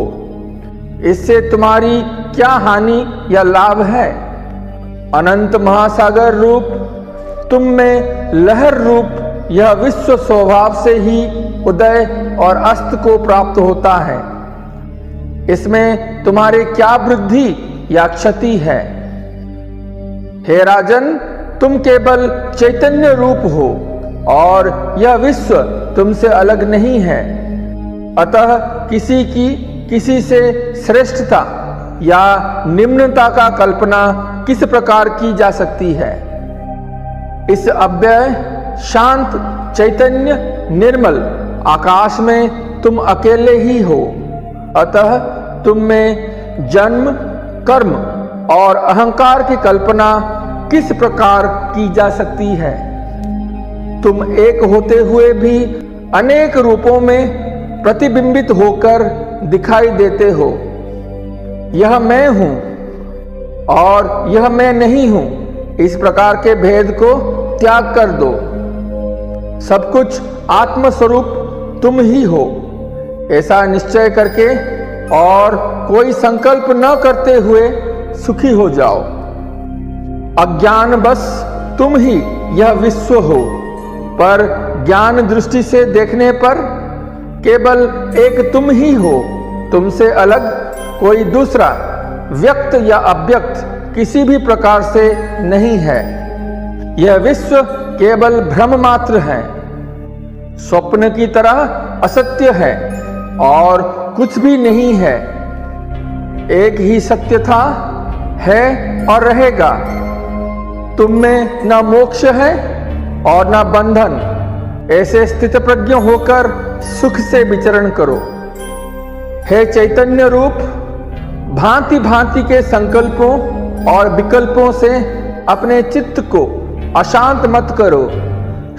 इससे तुम्हारी क्या हानि या लाभ है? अनंत महासागर रूप तुम में लहर रूप यह विश्व स्वभाव से ही उदय और अस्त को प्राप्त होता है। इसमें तुम्हारे क्या वृद्धि या क्षति है? हे राजन, तुम केवल चैतन्य रूप हो और यह विश्व तुमसे अलग नहीं है। अतः किसी की किसी से श्रेष्ठता या निम्नता का कल्पना किस प्रकार की जा सकती है? इस अव्यय शांत चैतन्य निर्मल आकाश में तुम अकेले ही हो, अतः तुम में जन्म कर्म और अहंकार की कल्पना किस प्रकार की जा सकती है? तुम एक होते हुए भी अनेक रूपों में प्रतिबिंबित होकर दिखाई देते हो। यह मैं हूं और यह मैं नहीं हूं, इस प्रकार के भेद को त्याग कर दो। सब कुछ आत्मस्वरूप तुम ही हो, ऐसा निश्चय करके और कोई संकल्प न करते हुए सुखी हो जाओ। अज्ञान बस तुम ही यह विश्व हो, पर ज्ञान दृष्टि से देखने पर केवल एक तुम ही हो। तुमसे अलग कोई दूसरा व्यक्त या अव्यक्त किसी भी प्रकार से नहीं है। यह विश्व केवल भ्रम मात्र है, स्वप्न की तरह असत्य है और कुछ भी नहीं है। एक ही सत्य था, है और रहेगा। तुम में न मोक्ष है और न बंधन। ऐसे स्थित प्रज्ञ होकर सुख से विचरण करो। हे चैतन्य रूप, भांति भांति के संकल्पों और विकल्पों से अपने चित्त को अशांत मत करो।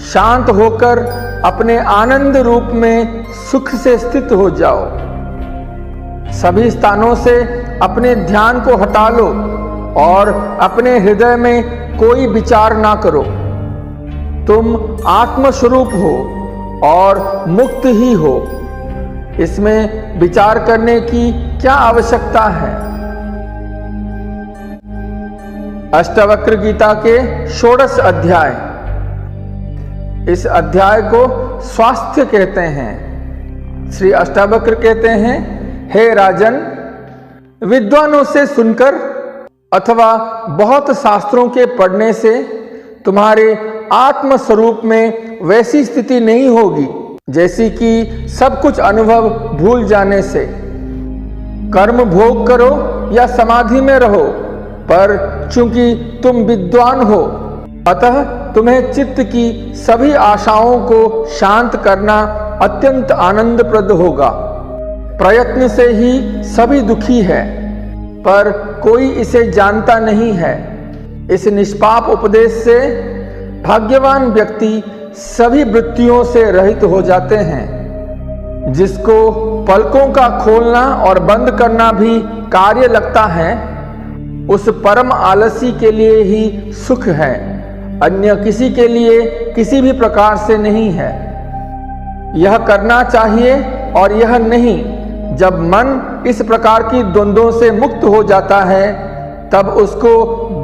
शांत होकर अपने आनंद रूप में सुख से स्थित हो जाओ। सभी स्थानों से अपने ध्यान को हटा लो और अपने हृदय में कोई विचार ना करो। तुम आत्मस्वरूप हो और मुक्त ही हो। इसमें विचार करने की क्या आवश्यकता है? अष्टावक्र गीता के 16 अध्याय। इस अध्याय को स्वास्थ्य कहते हैं। श्री अष्टावक्र कहते हैं, हे राजन, विद्वानों से सुनकर अथवा बहुत शास्त्रों के पढ़ने से तुम्हारे आत्म स्वरूप में वैसी स्थिति नहीं होगी जैसी कि सब कुछ अनुभव भूल जाने से। कर्म भोग करो या समाधि में रहो, पर चूंकि तुम विद्वान हो अतः तुम्हें चित्त की सभी आशाओं को शांत करना अत्यंत आनंदप्रद होगा। प्रयत्न से ही सभी दुखी है, पर कोई इसे जानता नहीं है। इस निष्पाप उपदेश से भाग्यवान व्यक्ति सभी वृत्तियों से रहित हो जाते हैं। जिसको पलकों का खोलना और बंद करना भी कार्य लगता है, उस परम आलसी के लिए ही सुख है, अन्य किसी के लिए किसी भी प्रकार से नहीं है। यह करना चाहिए और यह नहीं। जब मन इस प्रकार की द्वंद्वों से मुक्त हो जाता है, तब उसको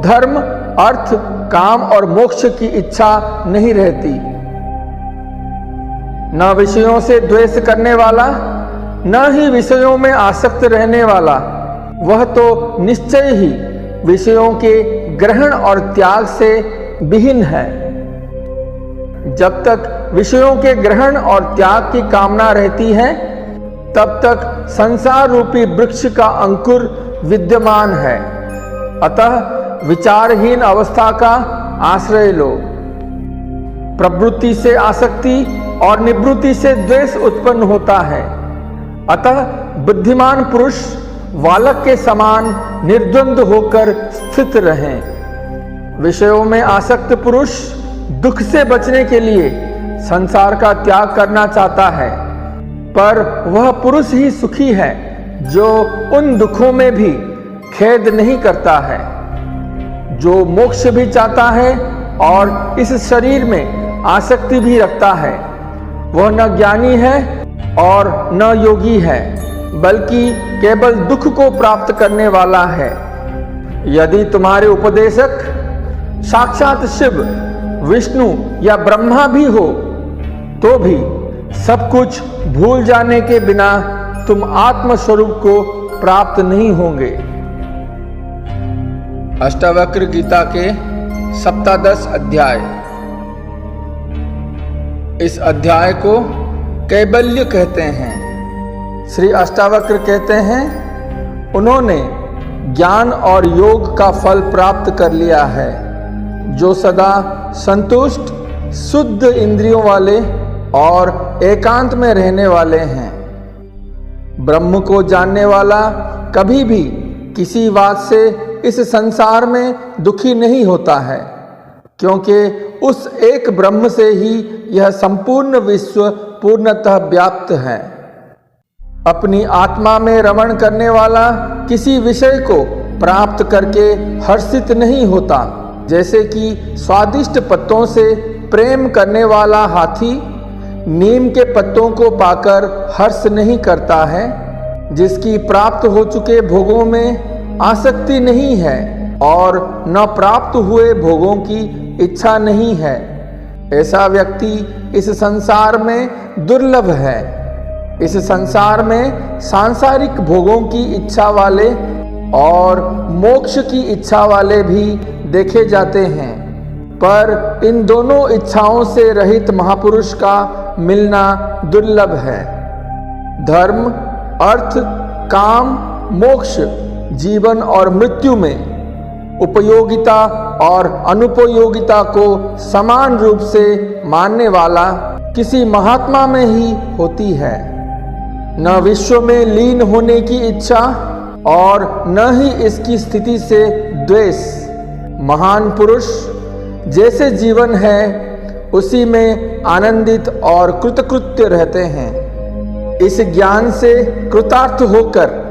धर्म, अर्थ, काम और मोक्ष की इच्छा नहीं रहती। न विषयों से द्वेष करने वाला, न ही विषयों में आसक्त रहने वाला, वह तो निश्चय ही विषयों के ग्रहण और त्याग से विहीन है। जब तक विषयों के ग्रहण और त्याग की कामना रहती है, तब तक संसार रूपी वृक्ष का अंकुर विद्यमान है। अतः विचारहीन अवस्था का आश्रय लो। प्रवृत्ति से आसक्ति और निवृत्ति से द्वेष उत्पन्न होता है। अतः बुद्धिमान पुरुष बालक के समान निर्द्वंद होकर स्थित रहें। विषयों में आसक्त पुरुष दुख से बचने के लिए संसार का त्याग करना चाहता है, पर वह पुरुष ही सुखी है जो उन दुखों में भी खेद नहीं करता है। जो मोक्ष भी चाहता है और इस शरीर में आसक्ति भी रखता है, वह न ज्ञानी है और न योगी है, बल्कि केवल दुख को प्राप्त करने वाला है। यदि तुम्हारे उपदेशक साक्षात शिव, विष्णु या ब्रह्मा भी हो, तो भी सब कुछ भूल जाने के बिना तुम आत्म स्वरूप को प्राप्त नहीं होंगे। अष्टावक्र गीता के सप्तादश अध्याय। इस अध्याय को कैबल्य कहते हैं। श्री अष्टावक्र कहते हैं, उन्होंने ज्ञान और योग का फल प्राप्त कर लिया है। जो सदा संतुष्ट, शुद्ध इंद्रियों वाले और एकांत में रहने वाले हैं। ब्रह्म को जानने वाला कभी भी किसी बात से इस संसार में दुखी नहीं होता है, क्योंकि उस एक ब्रह्म से ही यह संपूर्ण विश्व पूर्णतः व्याप्त है। अपनी आत्मा में रमण करने वाला किसी विषय को प्राप्त करके हर्षित नहीं होता। जैसे कि स्वादिष्ट पत्तों से प्रेम करने वाला हाथी नीम के पत्तों को पाकर हर्ष नहीं करता है, जिसकी प्राप्त हो चुके भोगों में आसक्ति नहीं है और न प्राप्त हुए भोगों की इच्छा नहीं है, ऐसा व्यक्ति इस संसार में दुर्लभ है। इस संसार में सांसारिक भोगों की इच्छा वाले और मोक्ष की इच्छा वाले भी देखे जाते हैं, पर इन दोनों इच्छाओं से रहित महापुरुष का मिलना दुर्लभ है। धर्म, अर्थ, काम, मोक्ष, जीवन और मृत्यु में उपयोगिता और अनुपयोगिता को समान रूप से मानने वाला किसी महात्मा में ही होती है। न विश्व में लीन होने की इच्छा और न ही इसकी स्थिति से द्वेष। महान पुरुष जैसे जीवन है उसी में आनंदित और कृतकृत्य रहते हैं। इस ज्ञान से कृतार्थ होकर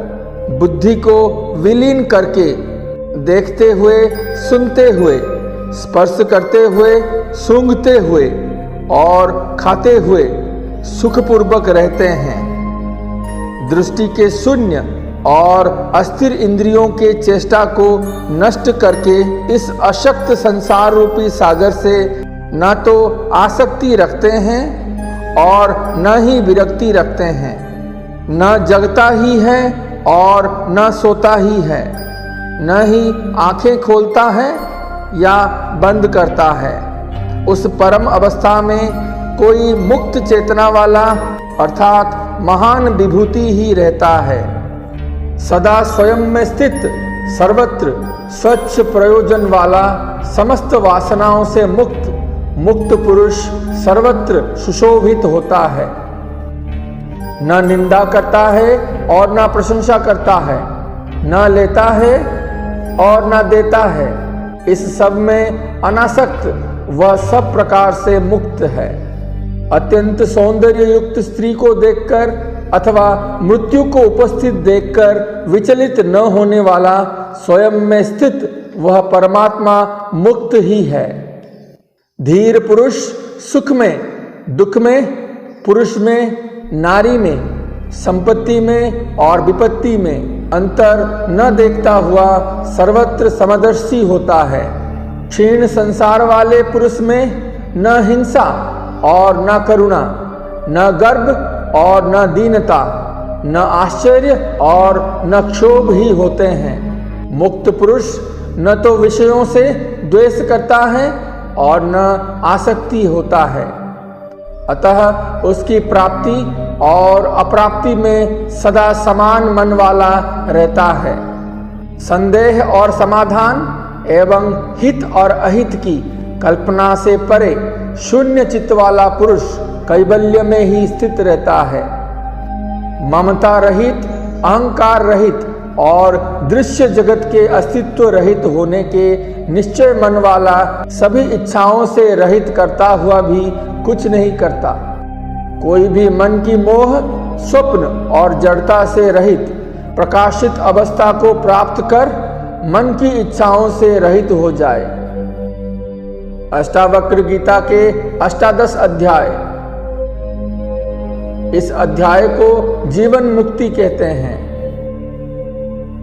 बुद्धि को विलीन करके देखते हुए, सुनते हुए, स्पर्श करते हुए, सूंघते हुए और खाते हुए सुखपूर्वक रहते हैं। दृष्टि के शून्य और अस्थिर इंद्रियों के चेष्टा को नष्ट करके इस अशक्त संसार रूपी सागर से न तो आसक्ति रखते हैं और न ही विरक्ति रखते हैं। न जगता ही है और न सोता ही है। न ही आंखें खोलता है या बंद करता है। उस परम अवस्था में कोई मुक्त चेतना वाला अर्थात महान विभूति ही रहता है। सदा स्वयं में स्थित, सर्वत्र स्वच्छ प्रयोजन वाला, समस्त वासनाओं से मुक्त पुरुष सर्वत्र सुशोभित होता है। न निंदा करता है और न प्रशंसा करता है, न लेता है और न देता है। इस सब में अनासक्त वह सब प्रकार से मुक्त है। अत्यंत सौंदर्य युक्त स्त्री को देखकर अथवा मृत्यु को उपस्थित देखकर विचलित न होने वाला, स्वयं में स्थित वह परमात्मा मुक्त ही है। धीर पुरुष सुख में, दुख में, पुरुष में, नारी में, संपत्ति में और विपत्ति में अंतर न देखता हुआ सर्वत्र समदर्शी होता है। क्षीण संसार वाले पुरुष में न हिंसा और न करुणा, न गर्व और न दीनता, न आश्चर्य और न क्षोभ ही होते हैं। मुक्त पुरुष न तो विषयों से द्वेष करता है और न आसक्ति होता है, अतः उसकी प्राप्ति और अप्राप्ति में सदा समान मन वाला रहता है। संदेह और समाधान एवं हित और अहित की कल्पना से परे शून्य चित्त वाला पुरुष कैवल्य में ही स्थित रहता है। ममता रहित, अहंकार रहित और दृश्य जगत के अस्तित्व रहित होने के निश्चय मन वाला सभी इच्छाओं से रहित करता हुआ भी कुछ नहीं करता। कोई भी मन की मोह, स्वप्न और जड़ता से रहित प्रकाशित अवस्था को प्राप्त कर मन की इच्छाओं से रहित हो जाए। अष्टावक्र गीता के अष्टादश अध्याय। इस अध्याय को जीवन मुक्ति कहते हैं।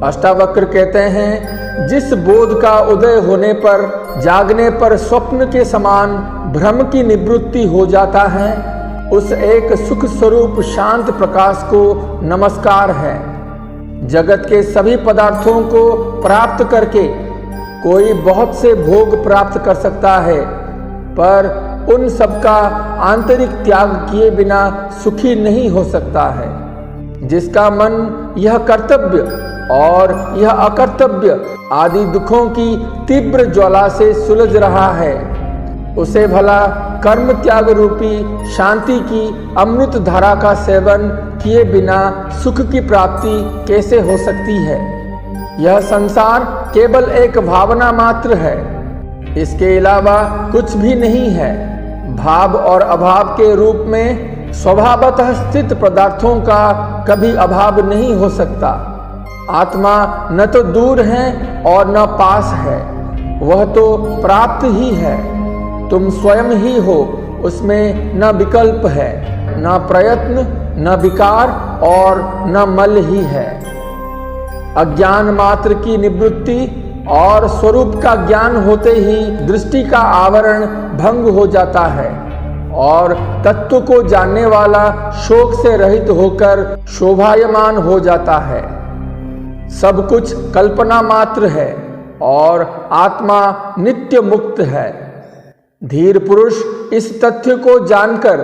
अष्टावक्र कहते हैं, जिस बोध का उदय होने पर, जागने पर स्वप्न के समान भ्रम की निवृत्ति हो जाता है, उस एक सुख स्वरूप शांत प्रकाश को नमस्कार है। जगत के सभी पदार्थों को प्राप्त करके कोई बहुत से भोग प्राप्त कर सकता है, पर उन सबका आंतरिक त्याग किए बिना सुखी नहीं हो सकता है। जिसका मन यह कर्तव्य और यह अकर्तव्य आदि दुखों की तीव्र ज्वाला से सुलझ रहा है, उसे भला कर्म त्याग रूपी शांति की अमृत धारा का सेवन किए बिना सुख की प्राप्ति कैसे हो सकती है। यह संसार केवल एक भावना मात्र है, इसके अलावा कुछ भी नहीं है। भाव और अभाव के रूप में स्वभावतः स्थित पदार्थों का कभी अभाव नहीं हो सकता। आत्मा न तो दूर है और न पास है, वह तो प्राप्त ही है। तुम स्वयं ही हो, उसमें न विकल्प है, न प्रयत्न, न विकार और न मल ही है। अज्ञान मात्र की निवृत्ति और स्वरूप का ज्ञान होते ही दृष्टि का आवरण भंग हो जाता है और तत्व को जानने वाला शोक से रहित होकर शोभायमान हो जाता है। सब कुछ कल्पना मात्र है और आत्मा नित्य मुक्त है। धीर पुरुष इस तथ्य को जानकर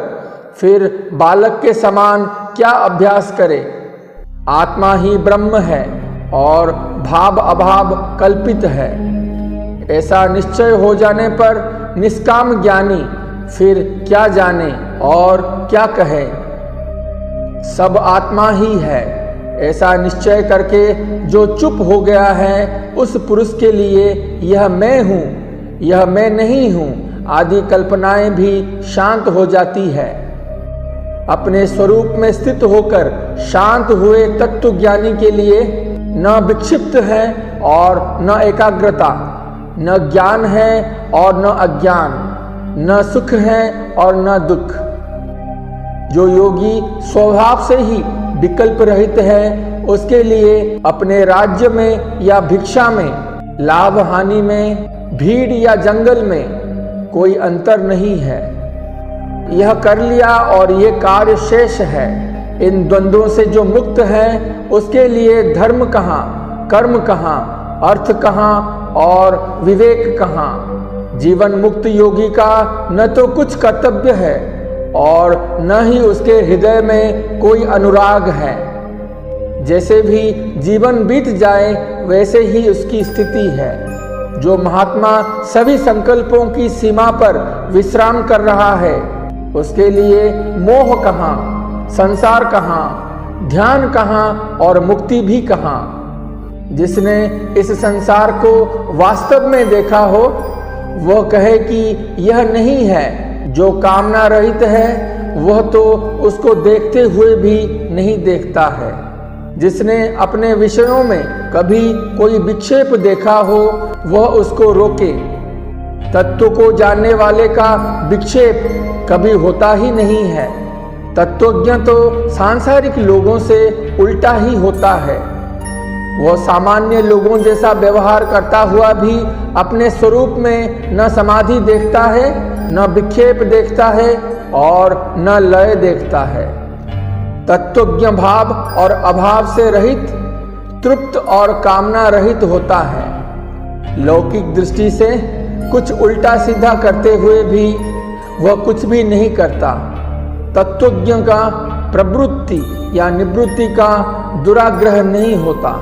फिर बालक के समान क्या अभ्यास करे। आत्मा ही ब्रह्म है और भाव अभाव कल्पित है। ऐसा निश्चय हो जाने पर निष्काम ज्ञानी फिर क्या जाने और क्या कहे। सब आत्मा ही है, ऐसा निश्चय करके जो चुप हो गया है, उस पुरुष के लिए यह मैं हूँ, यह मैं नहीं हूँ आदि कल्पनाएं भी शांत हो जाती है। अपने स्वरूप में स्थित होकर शांत हुए तत्वज्ञानी के लिए न विक्षिप्त है और न एकाग्रता, न ज्ञान है और न अज्ञान, न सुख है और न दुख। जो योगी स्वभाव से ही विकल्प रहित है, उसके लिए अपने राज्य में या भिक्षा में, लाभ हानि में, भीड़ या जंगल में कोई अंतर नहीं है। यह कर लिया और ये कार्य शेष है। इन द्वंद्वों से जो मुक्त है, उसके लिए धर्म कहाँ, कर्म कहाँ, अर्थ कहाँ और विवेक कहाँ। जीवन मुक्त योगी का न तो कुछ कर्तव्य है और न ही उसके हृदय में कोई अनुराग है। जैसे भी जीवन बीत जाए वैसे ही उसकी स्थिति है। जो महात्मा सभी संकल्पों की सीमा पर विश्राम कर रहा है, उसके लिए मोह कहाँ, संसार कहाँ, ध्यान कहाँ और मुक्ति भी कहाँ। जिसने इस संसार को वास्तव में देखा हो वह कहे कि यह नहीं है। जो कामना रहित है वह तो उसको देखते हुए भी नहीं देखता है। जिसने अपने विषयों में कभी कोई विक्षेप देखा हो वह उसको रोके। तत्व को जानने वाले का विक्षेप कभी होता ही नहीं है। तत्वज्ञ तो सांसारिक लोगों से उल्टा ही होता है। वह सामान्य लोगों जैसा व्यवहार करता हुआ भी अपने स्वरूप में न समाधि देखता है, न विक्षेप देखता है और न लय देखता है। तत्वज्ञ भाव और अभाव से रहित, तृप्त और कामना रहित होता है। लौकिक दृष्टि से कुछ उल्टा सीधा करते हुए भी वह कुछ भी नहीं करता। तत्वज्ञ का प्रवृत्ति या निवृत्ति का दुराग्रह नहीं होता।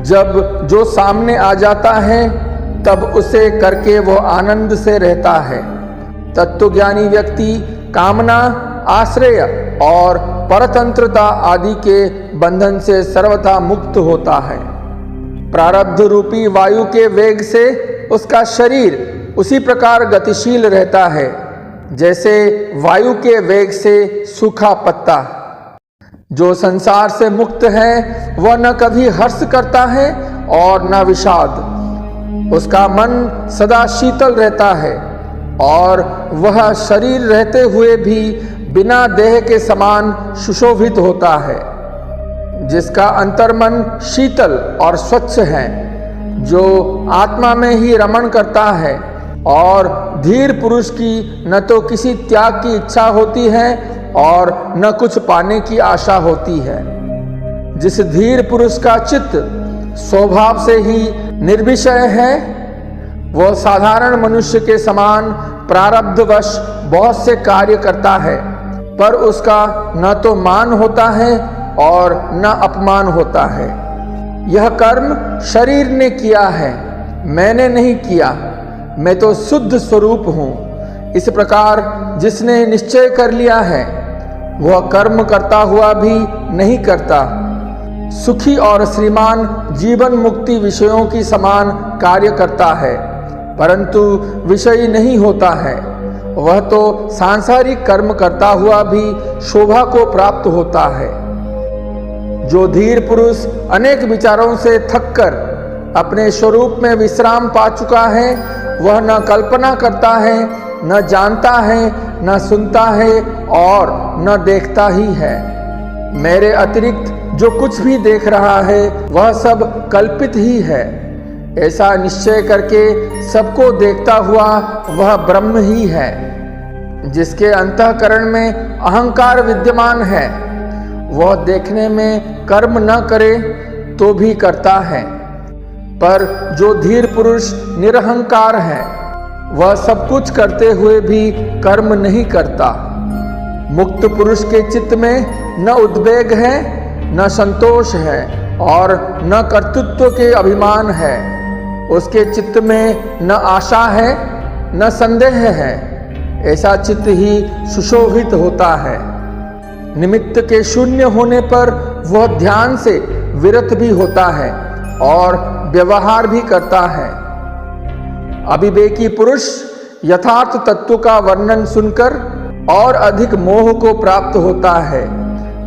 जब जो सामने आ जाता है तब उसे करके वो आनंद से रहता है। तत्वज्ञानी व्यक्ति कामना, आश्रय और परतंत्रता आदि के बंधन से सर्वथा मुक्त होता है। प्रारब्ध रूपी वायु के वेग से उसका शरीर उसी प्रकार गतिशील रहता है जैसे वायु के वेग से सूखा पत्ता। जो संसार से मुक्त है वह न कभी हर्ष करता है और न विषाद। उसका मन सदा शीतल रहता है और वह शरीर रहते हुए भी बिना देह के समान सुशोभित होता है। जिसका अंतर्मन शीतल और स्वच्छ है, जो आत्मा में ही रमण करता है और धीर पुरुष की न तो किसी त्याग की इच्छा होती है और न कुछ पाने की आशा होती है। जिस धीर पुरुष का चित्त स्वभाव से ही निर्विषय है, वह साधारण मनुष्य के समान प्रारब्धवश बहुत से कार्य करता है, पर उसका न तो मान होता है और न अपमान होता है। यह कर्म शरीर ने किया है, मैंने नहीं किया, मैं तो शुद्ध स्वरूप हूँ। इस प्रकार जिसने निश्चय कर लिया है वह कर्म करता हुआ भी नहीं करता। सुखी और श्रीमान जीवन मुक्ति विषयों की समान कार्य करता है, परंतु विषयी नहीं होता है। वह तो सांसारिक कर्म करता हुआ भी शोभा को प्राप्त होता है। जो धीर पुरुष अनेक विचारों से थककर अपने स्वरूप में विश्राम पा चुका है, वह न कल्पना करता है, न जानता है, न सुनता है और न देखता ही है। मेरे अतिरिक्त जो कुछ भी देख रहा है वह सब कल्पित ही है। ऐसा निश्चय करके सबको देखता हुआ वह ब्रह्म ही है। जिसके अंतःकरण में अहंकार विद्यमान है, वह देखने में कर्म न करे तो भी करता है, पर जो धीर पुरुष निरहंकार है वह सब कुछ करते हुए भी कर्म नहीं करता। मुक्त पुरुष के चित्त में न उद्वेग है, न संतोष है और न कर्तृत्व के अभिमान है। उसके चित्त में न आशा है, न संदेह है। ऐसा चित्त ही सुशोभित होता है। निमित्त के शून्य होने पर वह ध्यान से विरत भी होता है और व्यवहार भी करता है। अविवेकी पुरुष यथार्थ तत्व का वर्णन सुनकर और अधिक मोह को प्राप्त होता है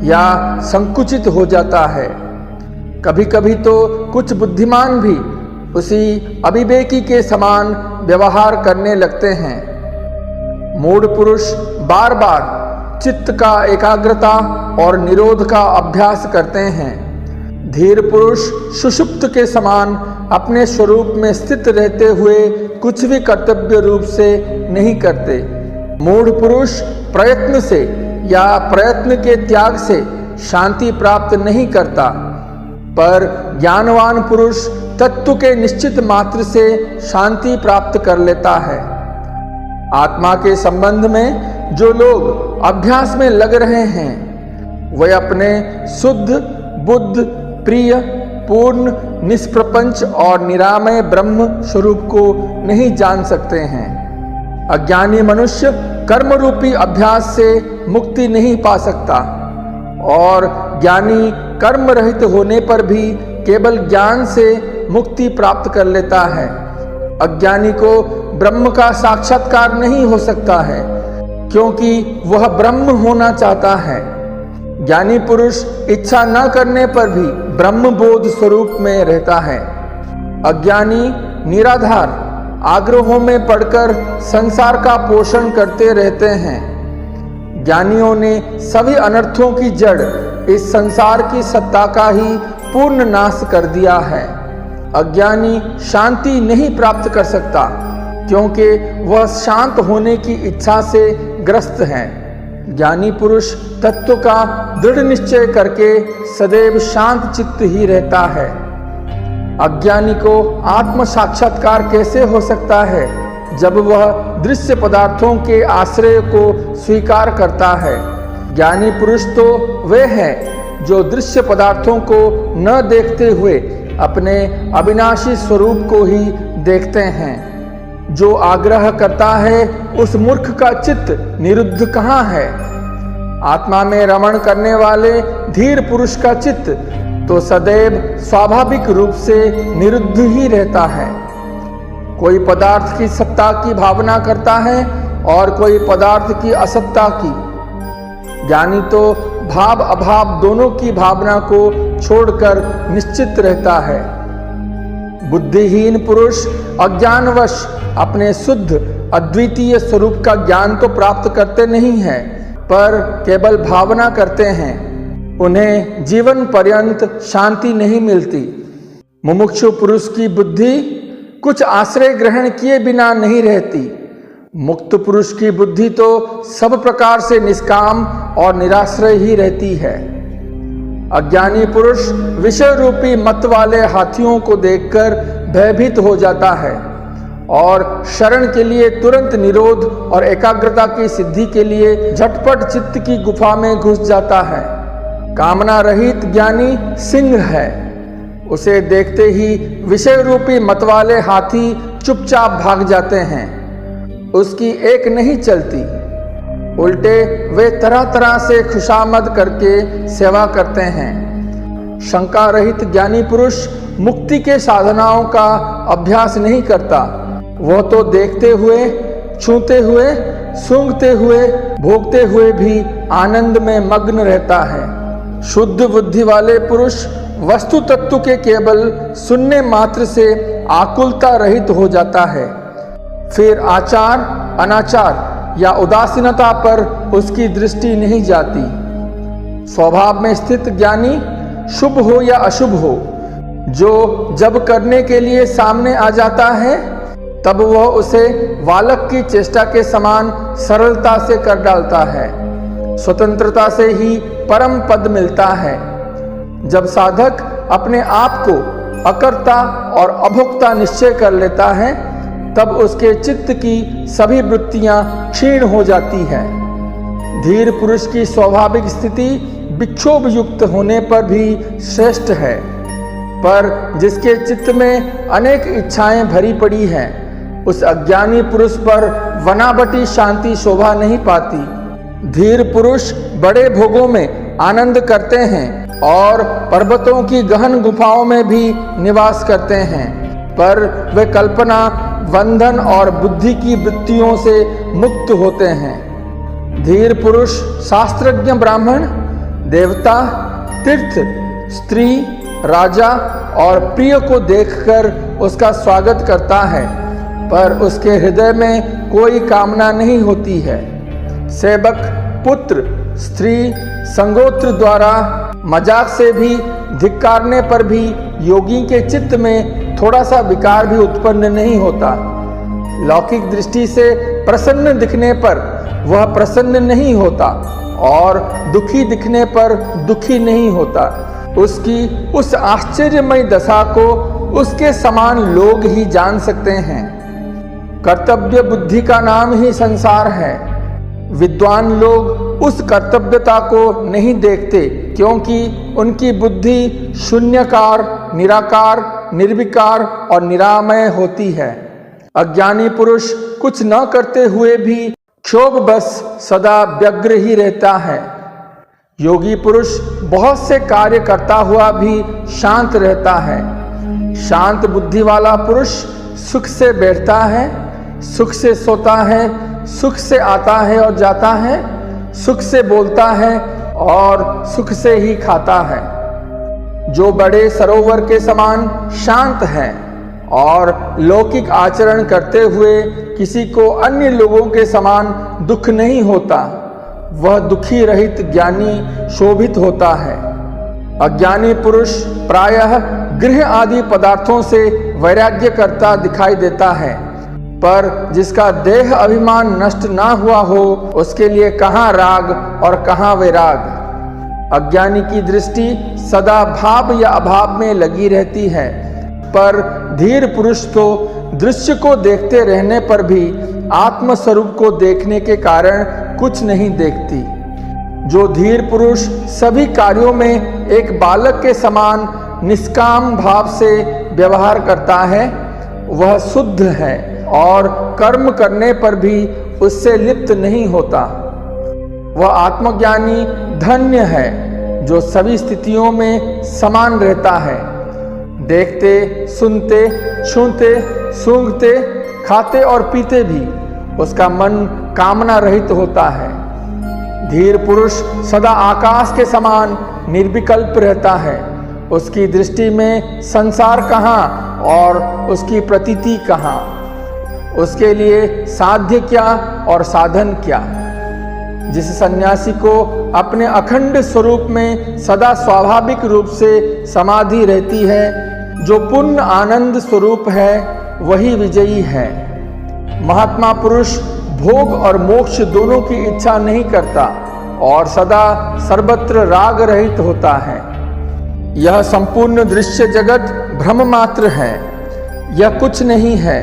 या संकुचित हो जाता है। कभी कभी तो कुछ बुद्धिमान भी उसी अविवेकी के समान व्यवहार करने लगते हैं। मूढ़ पुरुष बार बार चित्त का एकाग्रता और निरोध का अभ्यास करते हैं। धीर पुरुष सुषुप्त के समान अपने स्वरूप में स्थित रहते हुए कुछ भी कर्तव्य रूप से नहीं करते। मूढ़ पुरुष प्रयत्न से या प्रयत्न के त्याग से शांति प्राप्त नहीं करता, पर ज्ञानवान पुरुष तत्व के निश्चित मात्र से शांति प्राप्त कर लेता है। आत्मा के संबंध में जो लोग अभ्यास में लग रहे हैं वे अपने शुद्ध, बुद्ध, प्रिय, पूर्ण, निष्प्रपंच और निरामय ब्रह्म स्वरूप को नहीं जान सकते हैं। अज्ञानी मनुष्य कर्म रूपी अभ्यास से मुक्ति नहीं पा सकता और ज्ञानी कर्म रहित होने पर भी केवल ज्ञान से मुक्ति प्राप्त कर लेता है। अज्ञानी को ब्रह्म का साक्षात्कार नहीं हो सकता है क्योंकि वह ब्रह्म होना चाहता है। ज्ञानी पुरुष इच्छा न करने पर भी ब्रह्म बोध स्वरूप में रहता है। अज्ञानी निराधार आग्रहों में पड़कर संसार का पोषण करते रहते हैं। ज्ञानियों ने सभी अनर्थों की जड़ इस संसार की सत्ता का ही पूर्ण नाश कर दिया है। अज्ञानी शांति नहीं प्राप्त कर सकता क्योंकि वह शांत होने की इच्छा से ग्रस्त है। ज्ञानी पुरुष तत्व का दृढ़ निश्चय करके सदैव शांत चित्त ही रहता है। अज्ञानी को आत्म साक्षात्कार कैसे हो सकता है जब वह दृश्य पदार्थों के आश्रय को स्वीकार करता है। ज्ञानी पुरुष तो वे हैं जो दृश्य पदार्थों को न देखते हुए अपने अविनाशी स्वरूप को ही देखते हैं। जो आग्रह करता है उस मूर्ख का चित्त निरुद्ध कहाँ है। आत्मा में रमण करने वाले धीर पुरुष का चित्त तो सदैव स्वाभाविक रूप से निरुद्ध ही रहता है। कोई पदार्थ की सत्ता की भावना करता है और कोई पदार्थ की असत्ता की। ज्ञानी तो भाव अभाव दोनों की भावना को छोड़कर निश्चित रहता है। बुद्धिहीन पुरुष अज्ञानवश अपने शुद्ध अद्वितीय स्वरूप का ज्ञान तो प्राप्त करते नहीं हैं पर केवल भावना करते हैं। उन्हें जीवन पर्यंत शांति नहीं मिलती। मुमुक्षु पुरुष की बुद्धि कुछ आश्रय ग्रहण किए बिना नहीं रहती। मुक्त पुरुष की बुद्धि तो सब प्रकार से निष्काम और निराश्रय ही रहती है। अज्ञानी पुरुष विषय रूपी मत वाले हाथियों को देखकर भयभीत हो जाता है और शरण के लिए तुरंत निरोध और एकाग्रता की सिद्धि के लिए झटपट चित्त की गुफा में घुस जाता है। कामना रहित ज्ञानी सिंह है। उसे देखते ही विषय रूपी मत वाले हाथी चुपचाप भाग जाते हैं। उसकी एक नहीं चलती, उल्टे वे तरह तरह से खुशामद करके सेवा करते हैं। शंका रहित ज्ञानी पुरुष मुक्ति के साधनाओं का अभ्यास नहीं करता। वह तो देखते हुए, छूते हुए, सूंघते हुए, भोगते हुए भी आनंद में मग्न रहता है। शुद्ध बुद्धि वाले पुरुष वस्तु तत्व के केवल सुनने मात्र से आकुलता रहित हो जाता है। फिर आचार, अनाचार या उदासीनता पर उसकी दृष्टि नहीं जाती। स्वभाव में स्थित ज्ञानी शुभ हो या अशुभ हो, जो जब करने के लिए सामने आ जाता है तब वह उसे बालक की चेष्टा के समान सरलता से कर डालता है। स्वतंत्रता से ही परम पद मिलता है। जब साधक अपने आप को अकर्ता और अभोक्ता निश्चय कर लेता है तब उसके चित्त की सभी वृत्तियां क्षीण हो जाती है। धीर पुरुष की स्वाभाविक स्थिति विक्षोभ युक्त होने पर भी श्रेष्ठ है, पर जिसके चित्त में अनेक इच्छाएं भरी पड़ी हैं उस अज्ञानी पुरुष पर वनावटी शांति शोभा नहीं पाती। धीर पुरुष बड़े भोगों में आनंद करते हैं और पर्वतों की गहन गुफाओं में भी निवास करते हैं, पर वे कल्पना, बंधन और बुद्धि की वृत्तियों से मुक्त होते हैं। धीर पुरुष शास्त्रज्ञ ब्राह्मण, देवता, तीर्थ, स्त्री, राजा और प्रिय को देखकर उसका स्वागत करता है, पर उसके हृदय में कोई कामना नहीं होती है। सेवक, पुत्र, स्त्री, संगोत्र द्वारा मजाक से भी धिक्कारने पर भी योगी के चित्त में थोड़ा सा विकार भी उत्पन्न नहीं होता। लौकिक दृष्टि से प्रसन्न दिखने पर वह प्रसन्न नहीं होता और दुखी दिखने पर दुखी नहीं होता। उसकी उस आश्चर्यमय दशा को उसके समान लोग ही जान सकते हैं। कर्तव्य बुद्धि का नाम ही संसार है। विद्वान लोग उस कर्तव्यता को नहीं देखते, क्योंकि उनकी बुद्धि शून्यकार, निराकार, निर्विकार और निरामय होती है। अज्ञानी पुरुष कुछ न करते हुए भी क्षोभ बस सदा व्यग्र ही रहता है। योगी पुरुष बहुत से कार्य करता हुआ भी शांत रहता है। शांत बुद्धि वाला पुरुष सुख से बैठता है, सुख से सोता है, सुख से आता है और जाता है, सुख से बोलता है और सुख से ही खाता है। जो बड़े सरोवर के समान शांत है और लौकिक आचरण करते हुए किसी को अन्य लोगों के समान दुख नहीं होता, वह दुखी रहित ज्ञानी शोभित होता है। अज्ञानी पुरुष प्रायः गृह आदि पदार्थों से वैराग्य करता दिखाई देता है, पर जिसका देह अभिमान नष्ट ना हुआ हो, उसके लिए कहाँ राग और कहाँ वैराग। अज्ञानी की दृष्टि सदा भाव या अभाव में लगी रहती है, पर धीर पुरुष तो दृश्य को देखते रहने पर भी आत्म स्वरूप को देखने के कारण कुछ नहीं देखती। जो धीर पुरुष सभी कार्यों में एक बालक के समान निष्काम भाव से व्यवहार करता है, वह शुद्ध है और कर्म करने पर भी उससे लिप्त नहीं होता। वह आत्मज्ञानी धन्य है जो सभी स्थितियों में समान रहता है। देखते, सुनते, छूते, सूंघते, खाते और पीते भी उसका मन कामना रहित होता है। धीर पुरुष सदा आकाश के समान निर्विकल्प रहता है। उसकी दृष्टि में संसार कहाँ और उसकी प्रतीति कहाँ, उसके लिए साध्य क्या और साधन क्या। जिस सन्यासी को अपने अखंड स्वरूप में सदा स्वाभाविक रूप से समाधि रहती है, जो पूर्ण आनंद स्वरूप है, वही विजयी है। महात्मा पुरुष भोग और मोक्ष दोनों की इच्छा नहीं करता और सदा सर्वत्र राग रहित होता है। यह संपूर्ण दृश्य जगत भ्रम मात्र है, यह कुछ नहीं है।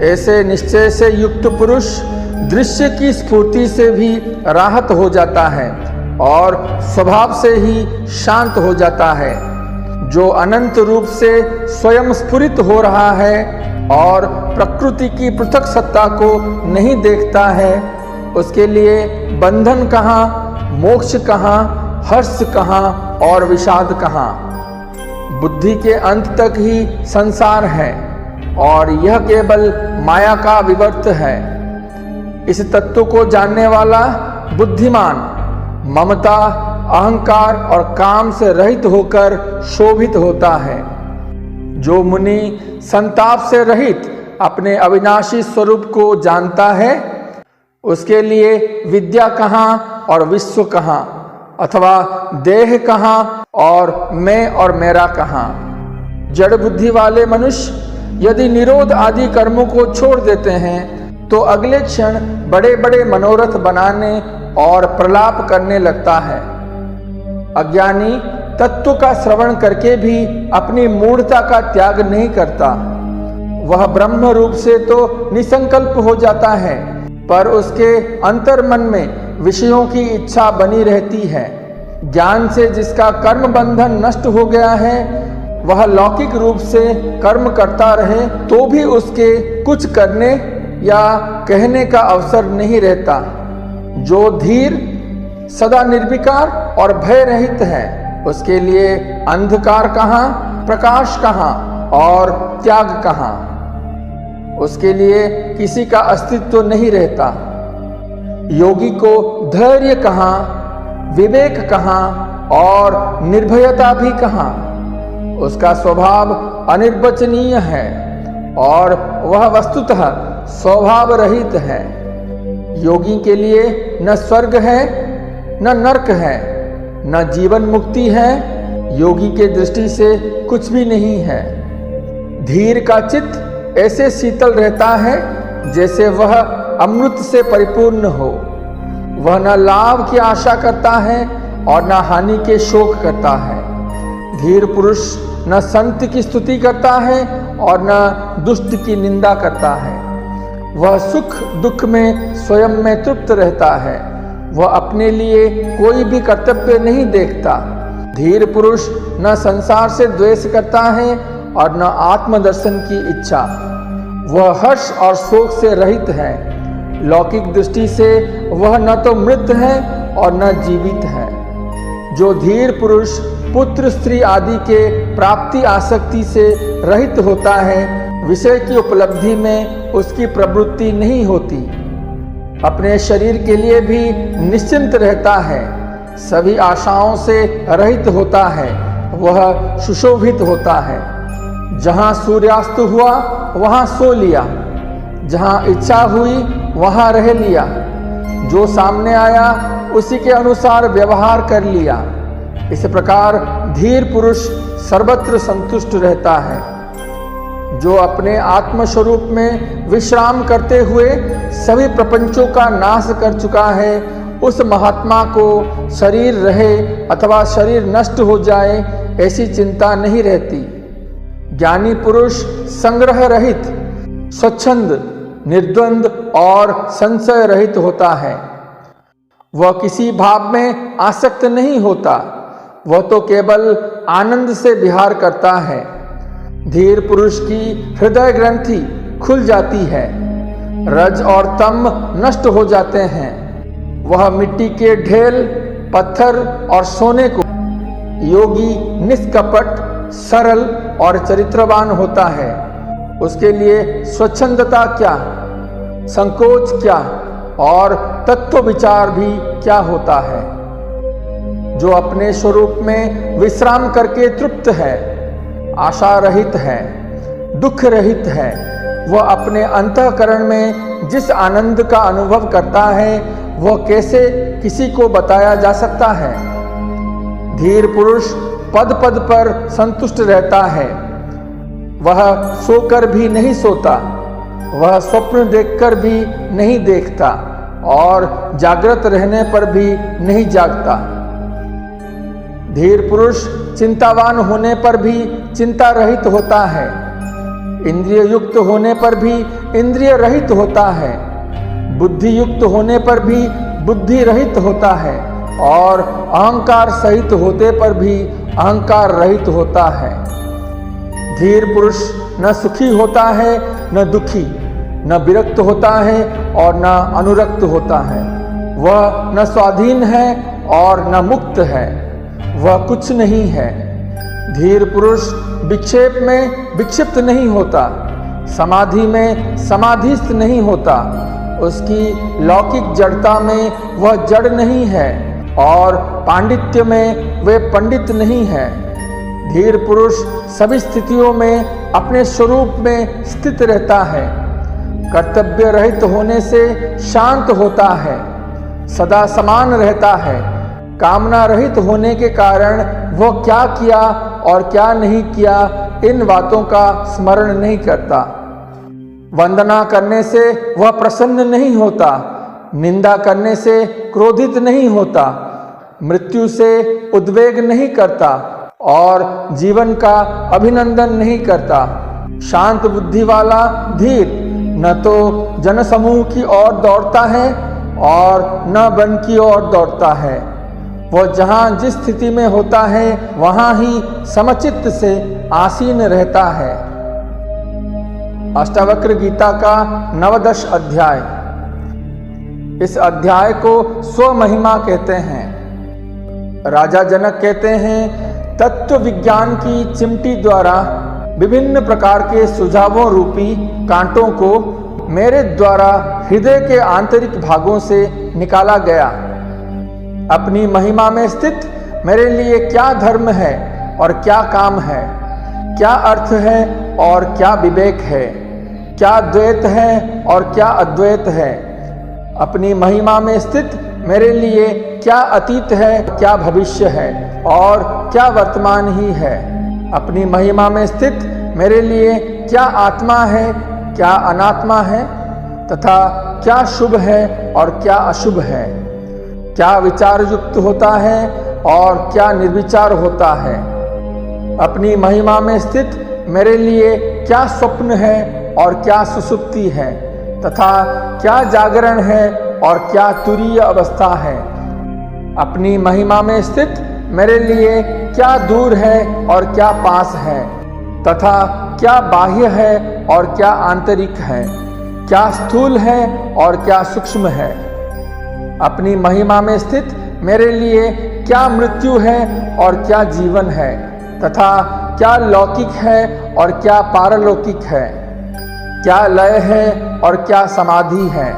ऐसे निश्चय से युक्त पुरुष दृश्य की स्फूर्ति से भी राहत हो जाता है और स्वभाव से ही शांत हो जाता है। जो अनंत रूप से स्वयं स्फुरित हो रहा है और प्रकृति की पृथक सत्ता को नहीं देखता है, उसके लिए बंधन कहाँ, मोक्ष कहाँ, हर्ष कहाँ और विषाद कहाँ। बुद्धि के अंत तक ही संसार है और यह केवल माया का विवर्त है। इस तत्व को जानने वाला बुद्धिमान ममता, अहंकार और काम से रहित होकर शोभित होता है। जो मुनि संताप से रहित अपने अविनाशी स्वरूप को जानता है, उसके लिए विद्या कहाँ और विश्व कहाँ, अथवा देह कहाँ और मैं और मेरा कहाँ। जड़ बुद्धि वाले मनुष्य यदि निरोध आदि कर्मों को छोड़ देते हैं, तो अगले क्षण बड़े बड़े मनोरथ बनाने और प्रलाप करने लगता है। अज्ञानी तत्व का श्रवण करके भी अपनी मूढ़ता का त्याग नहीं करता। वह ब्रह्म रूप से तो निसंकल्प हो जाता है, पर उसके अंतर्मन में विषयों की इच्छा बनी रहती है। ज्ञान से जिसका कर्म बंधन नष्ट हो गया है, वह लौकिक रूप से कर्म करता रहे तो भी उसके कुछ करने या कहने का अवसर नहीं रहता। जो धीर सदा निर्विकार और भय रहित है, उसके लिए अंधकार कहाँ, प्रकाश कहाँ और त्याग कहाँ। उसके लिए किसी का अस्तित्व नहीं रहता। योगी को धैर्य कहाँ, विवेक कहाँ और निर्भयता भी कहाँ। उसका स्वभाव अनिर्वचनीय है और वह वस्तुतः स्वभाव रहित है। योगी के लिए न स्वर्ग है न नरक है, न जीवन मुक्ति है। योगी के दृष्टि से कुछ भी नहीं है। धीर का चित्त ऐसे शीतल रहता है जैसे वह अमृत से परिपूर्ण हो। वह न लाभ की आशा करता है और न हानि के शोक करता है। धीर पुरुष न संत की स्तुति करता है और न दुष्ट की निंदा करता है। वह सुख दुख में स्वयं में तृप्त रहता है। वह अपने लिए कोई भी कर्तव्य नहीं देखता। धीर पुरुष न संसार से द्वेष करता है और न आत्मदर्शन की इच्छा। वह हर्ष और शोक से रहित है। लौकिक दृष्टि से वह न तो मृत है और न जीवित है। जो धीर पुरुष पुत्र स्त्री आदि के प्राप्ति आसक्ति से रहित होता है, विषय की उपलब्धि में उसकी प्रवृत्ति नहीं होती। अपने शरीर के लिए भी निश्चिंत रहता है। सभी आशाओं से रहित होता है। वह सुशोभित होता है। जहाँ सूर्यास्त हुआ वहाँ सो लिया, जहाँ इच्छा हुई वहाँ रह लिया, जो सामने आया उसी के अनुसार व्यवहार कर लिया। इस प्रकार धीर पुरुष सर्वत्र संतुष्ट रहता है। जो अपने आत्मस्वरूप में विश्राम करते हुए सभी प्रपंचों का नाश कर चुका है, उस महात्मा को शरीर रहे अथवा शरीर नष्ट हो जाए ऐसी चिंता नहीं रहती। ज्ञानी पुरुष संग्रह रहित, स्वच्छंद, निर्द्वंद और संशय रहित होता है। वह किसी भाव में आसक्त नहीं होता। वह तो केवल आनंद से विहार करता है। धीर पुरुष की हृदय ग्रंथि खुल जाती है। रज और तम नष्ट हो जाते हैं। वह मिट्टी के ढेल, पत्थर और सोने को योगी निष्कपट, सरल और चरित्रवान होता है। उसके लिए स्वच्छंदता क्या, संकोच क्या और तत्व विचार भी क्या होता है। जो अपने स्वरूप में विश्राम करके तृप्त है, आशा रहित है, दुख रहित है, वह अपने अंतःकरण में जिस आनंद का अनुभव करता है वह कैसे किसी को बताया जा सकता है। धीर पुरुष पद पद पर संतुष्ट रहता है। वह सोकर भी नहीं सोता, वह स्वप्न देखकर भी नहीं देखता और जागृत रहने पर भी नहीं जागता। धीर पुरुष चिंतावान होने पर भी चिंता रहित होता है। इंद्रिय युक्त होने पर भी इंद्रिय रहित होता है। बुद्धि युक्त होने पर भी बुद्धि रहित होता है और अहंकार सहित होते पर भी अहंकार रहित होता है। धीर पुरुष न सुखी होता है न दुखी, न विरक्त होता है और न अनुरक्त होता है। वह न स्वाधीन है और न मुक्त है। वह कुछ नहीं है। धीर पुरुष विक्षेप में विक्षिप्त नहीं होता, समाधि में समाधिस्थ नहीं होता। उसकी लौकिक जड़ता में वह जड़ नहीं है और पांडित्य में वे पंडित नहीं है। धीर पुरुष सभी स्थितियों में अपने स्वरूप में स्थित रहता है। कर्तव्य रहित होने से शांत होता है, सदा समान रहता है। कामना रहित होने के कारण वह क्या किया और क्या नहीं किया इन बातों का स्मरण नहीं करता। वंदना करने से वह प्रसन्न नहीं होता, निंदा करने से क्रोधित नहीं होता, मृत्यु से उद्वेग नहीं करता और जीवन का अभिनंदन नहीं करता। शांत बुद्धि वाला धीर न तो जनसमूह की ओर दौड़ता है और न वन की ओर दौड़ता है। वह जहाँ जिस स्थिति में होता है वहाँ ही समचित्त से आसीन रहता है। अष्टावक्र गीता का 9वां अध्याय। इस अध्याय को स्वमहिमा कहते हैं। राजा जनक कहते हैं, तत्व विज्ञान की चिमटी द्वारा विभिन्न प्रकार के सुझावों रूपी कांटों को मेरे द्वारा हृदय के आंतरिक भागों से निकाला गया। अपनी महिमा में स्थित मेरे लिए क्या धर्म है और क्या काम है, क्या अर्थ है और क्या विवेक है, क्या द्वैत है और क्या अद्वैत है। अपनी महिमा में स्थित मेरे लिए क्या अतीत है, क्या भविष्य है और क्या वर्तमान ही है। अपनी महिमा में स्थित मेरे लिए क्या आत्मा है, क्या अनात्मा है तथा क्या शुभ है और क्या अशुभ है, क्या विचार युक्त होता है और क्या निर्विचार होता है, अपनी महिमा में स्थित मेरे लिए क्या स्वप्न है और क्या सुसुप्ति है, तथा क्या जागरण है और क्या तुरीय अवस्था है। अपनी महिमा में स्थित मेरे लिए क्या दूर है और क्या पास है, तथा क्या बाह्य है और क्या आंतरिक है, क्या स्थूल है और क्या सूक्ष्म है। अपनी महिमा में स्थित मेरे लिए क्या मृत्यु है और क्या जीवन है, तथा क्या लौकिक है और क्या पारलौकिक है, क्या लय है और क्या समाधि है।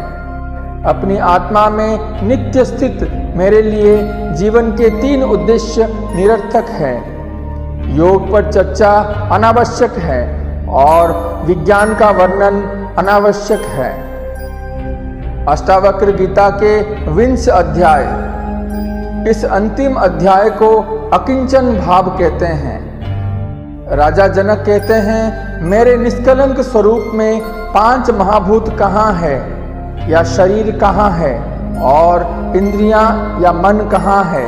अपनी आत्मा में नित्य स्थित मेरे लिए जीवन के 3 उद्देश्य निरर्थक है। योग पर चर्चा अनावश्यक है और विज्ञान का वर्णन अनावश्यक है। अष्टावक्र गीता के 20 अध्याय, इस अंतिम अध्याय को अकिंचन भाव कहते हैं। राजा जनक कहते हैं, मेरे निष्कलंक स्वरूप में 5 महाभूत कहाँ है, या शरीर कहाँ है, और इंद्रियां या मन कहाँ है,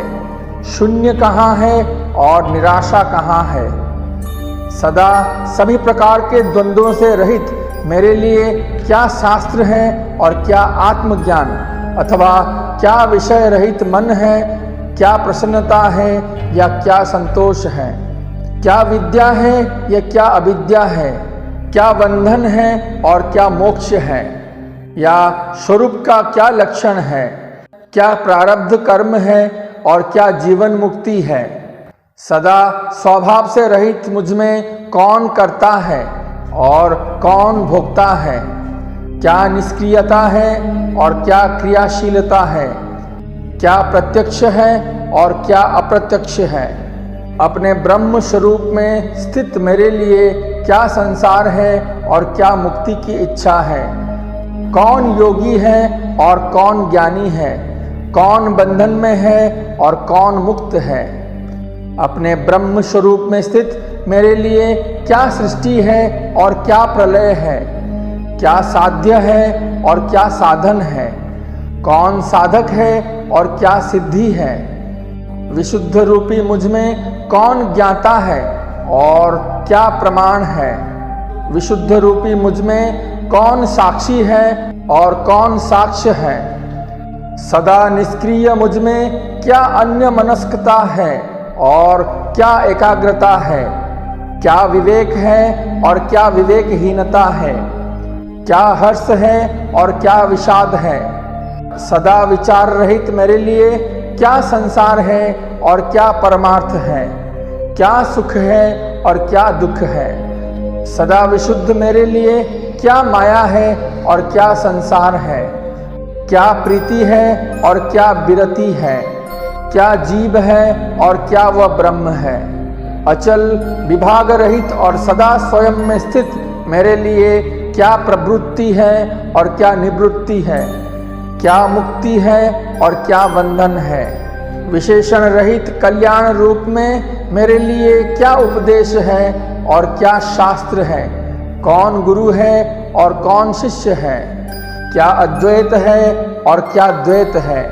शून्य कहाँ है और निराशा कहाँ है। सदा सभी प्रकार के द्वंद्वों से रहित मेरे लिए क्या शास्त्र है और क्या आत्मज्ञान, अथवा क्या विषय रहित मन है, क्या प्रसन्नता है या क्या संतोष है, क्या विद्या है या क्या अविद्या है, क्या बंधन है और क्या मोक्ष है, या स्वरूप का क्या लक्षण है, क्या प्रारब्ध कर्म है और क्या जीवन मुक्ति है। सदा स्वभाव से रहित मुझ में कौन करता है और कौन भोगता है, क्या निष्क्रियता है और क्या क्रियाशीलता है, क्या प्रत्यक्ष है और क्या अप्रत्यक्ष है। अपने ब्रह्म स्वरूप में स्थित मेरे लिए क्या संसार है और क्या मुक्ति की इच्छा है। कौन योगी है और कौन ज्ञानी है, कौन बंधन में है और कौन मुक्त है। अपने ब्रह्म स्वरूप में स्थित मेरे लिए क्या सृष्टि है और क्या प्रलय है, क्या साध्य है और क्या साधन है, कौन साधक है और क्या सिद्धि है। विशुद्ध रूपी मुझ में कौन ज्ञाता है और क्या प्रमाण है। विशुद्ध रूपी मुझ में कौन साक्षी है और कौन साक्ष्य है। सदा निष्क्रिय मुझ में क्या अन्य मनस्कता है और क्या एकाग्रता है, क्या विवेक है और क्या विवेकहीनता है, क्या हर्ष है और क्या विषाद है। सदा विचार रहित मेरे लिए क्या संसार है और क्या परमार्थ है, क्या सुख है और क्या दुख है। सदा विशुद्ध मेरे लिए क्या माया है और क्या संसार है, क्या प्रीति है और क्या विरति है, क्या जीव है और क्या वह ब्रह्म है। अचल विभाग रहित और सदा स्वयं में स्थित मेरे लिए क्या प्रवृत्ति है और क्या निवृत्ति है, क्या मुक्ति है और क्या बंधन है। विशेषण रहित कल्याण रूप में मेरे लिए क्या उपदेश है और क्या शास्त्र है, कौन गुरु है और कौन शिष्य है, क्या अद्वैत है और क्या द्वैत है।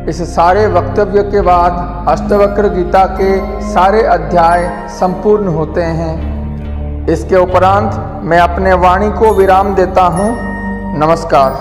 इस सारे वक्तव्य के बाद अष्टावक्र गीता के सारे अध्याय संपूर्ण होते हैं। इसके उपरांत मैं अपने वाणी को विराम देता हूँ। नमस्कार।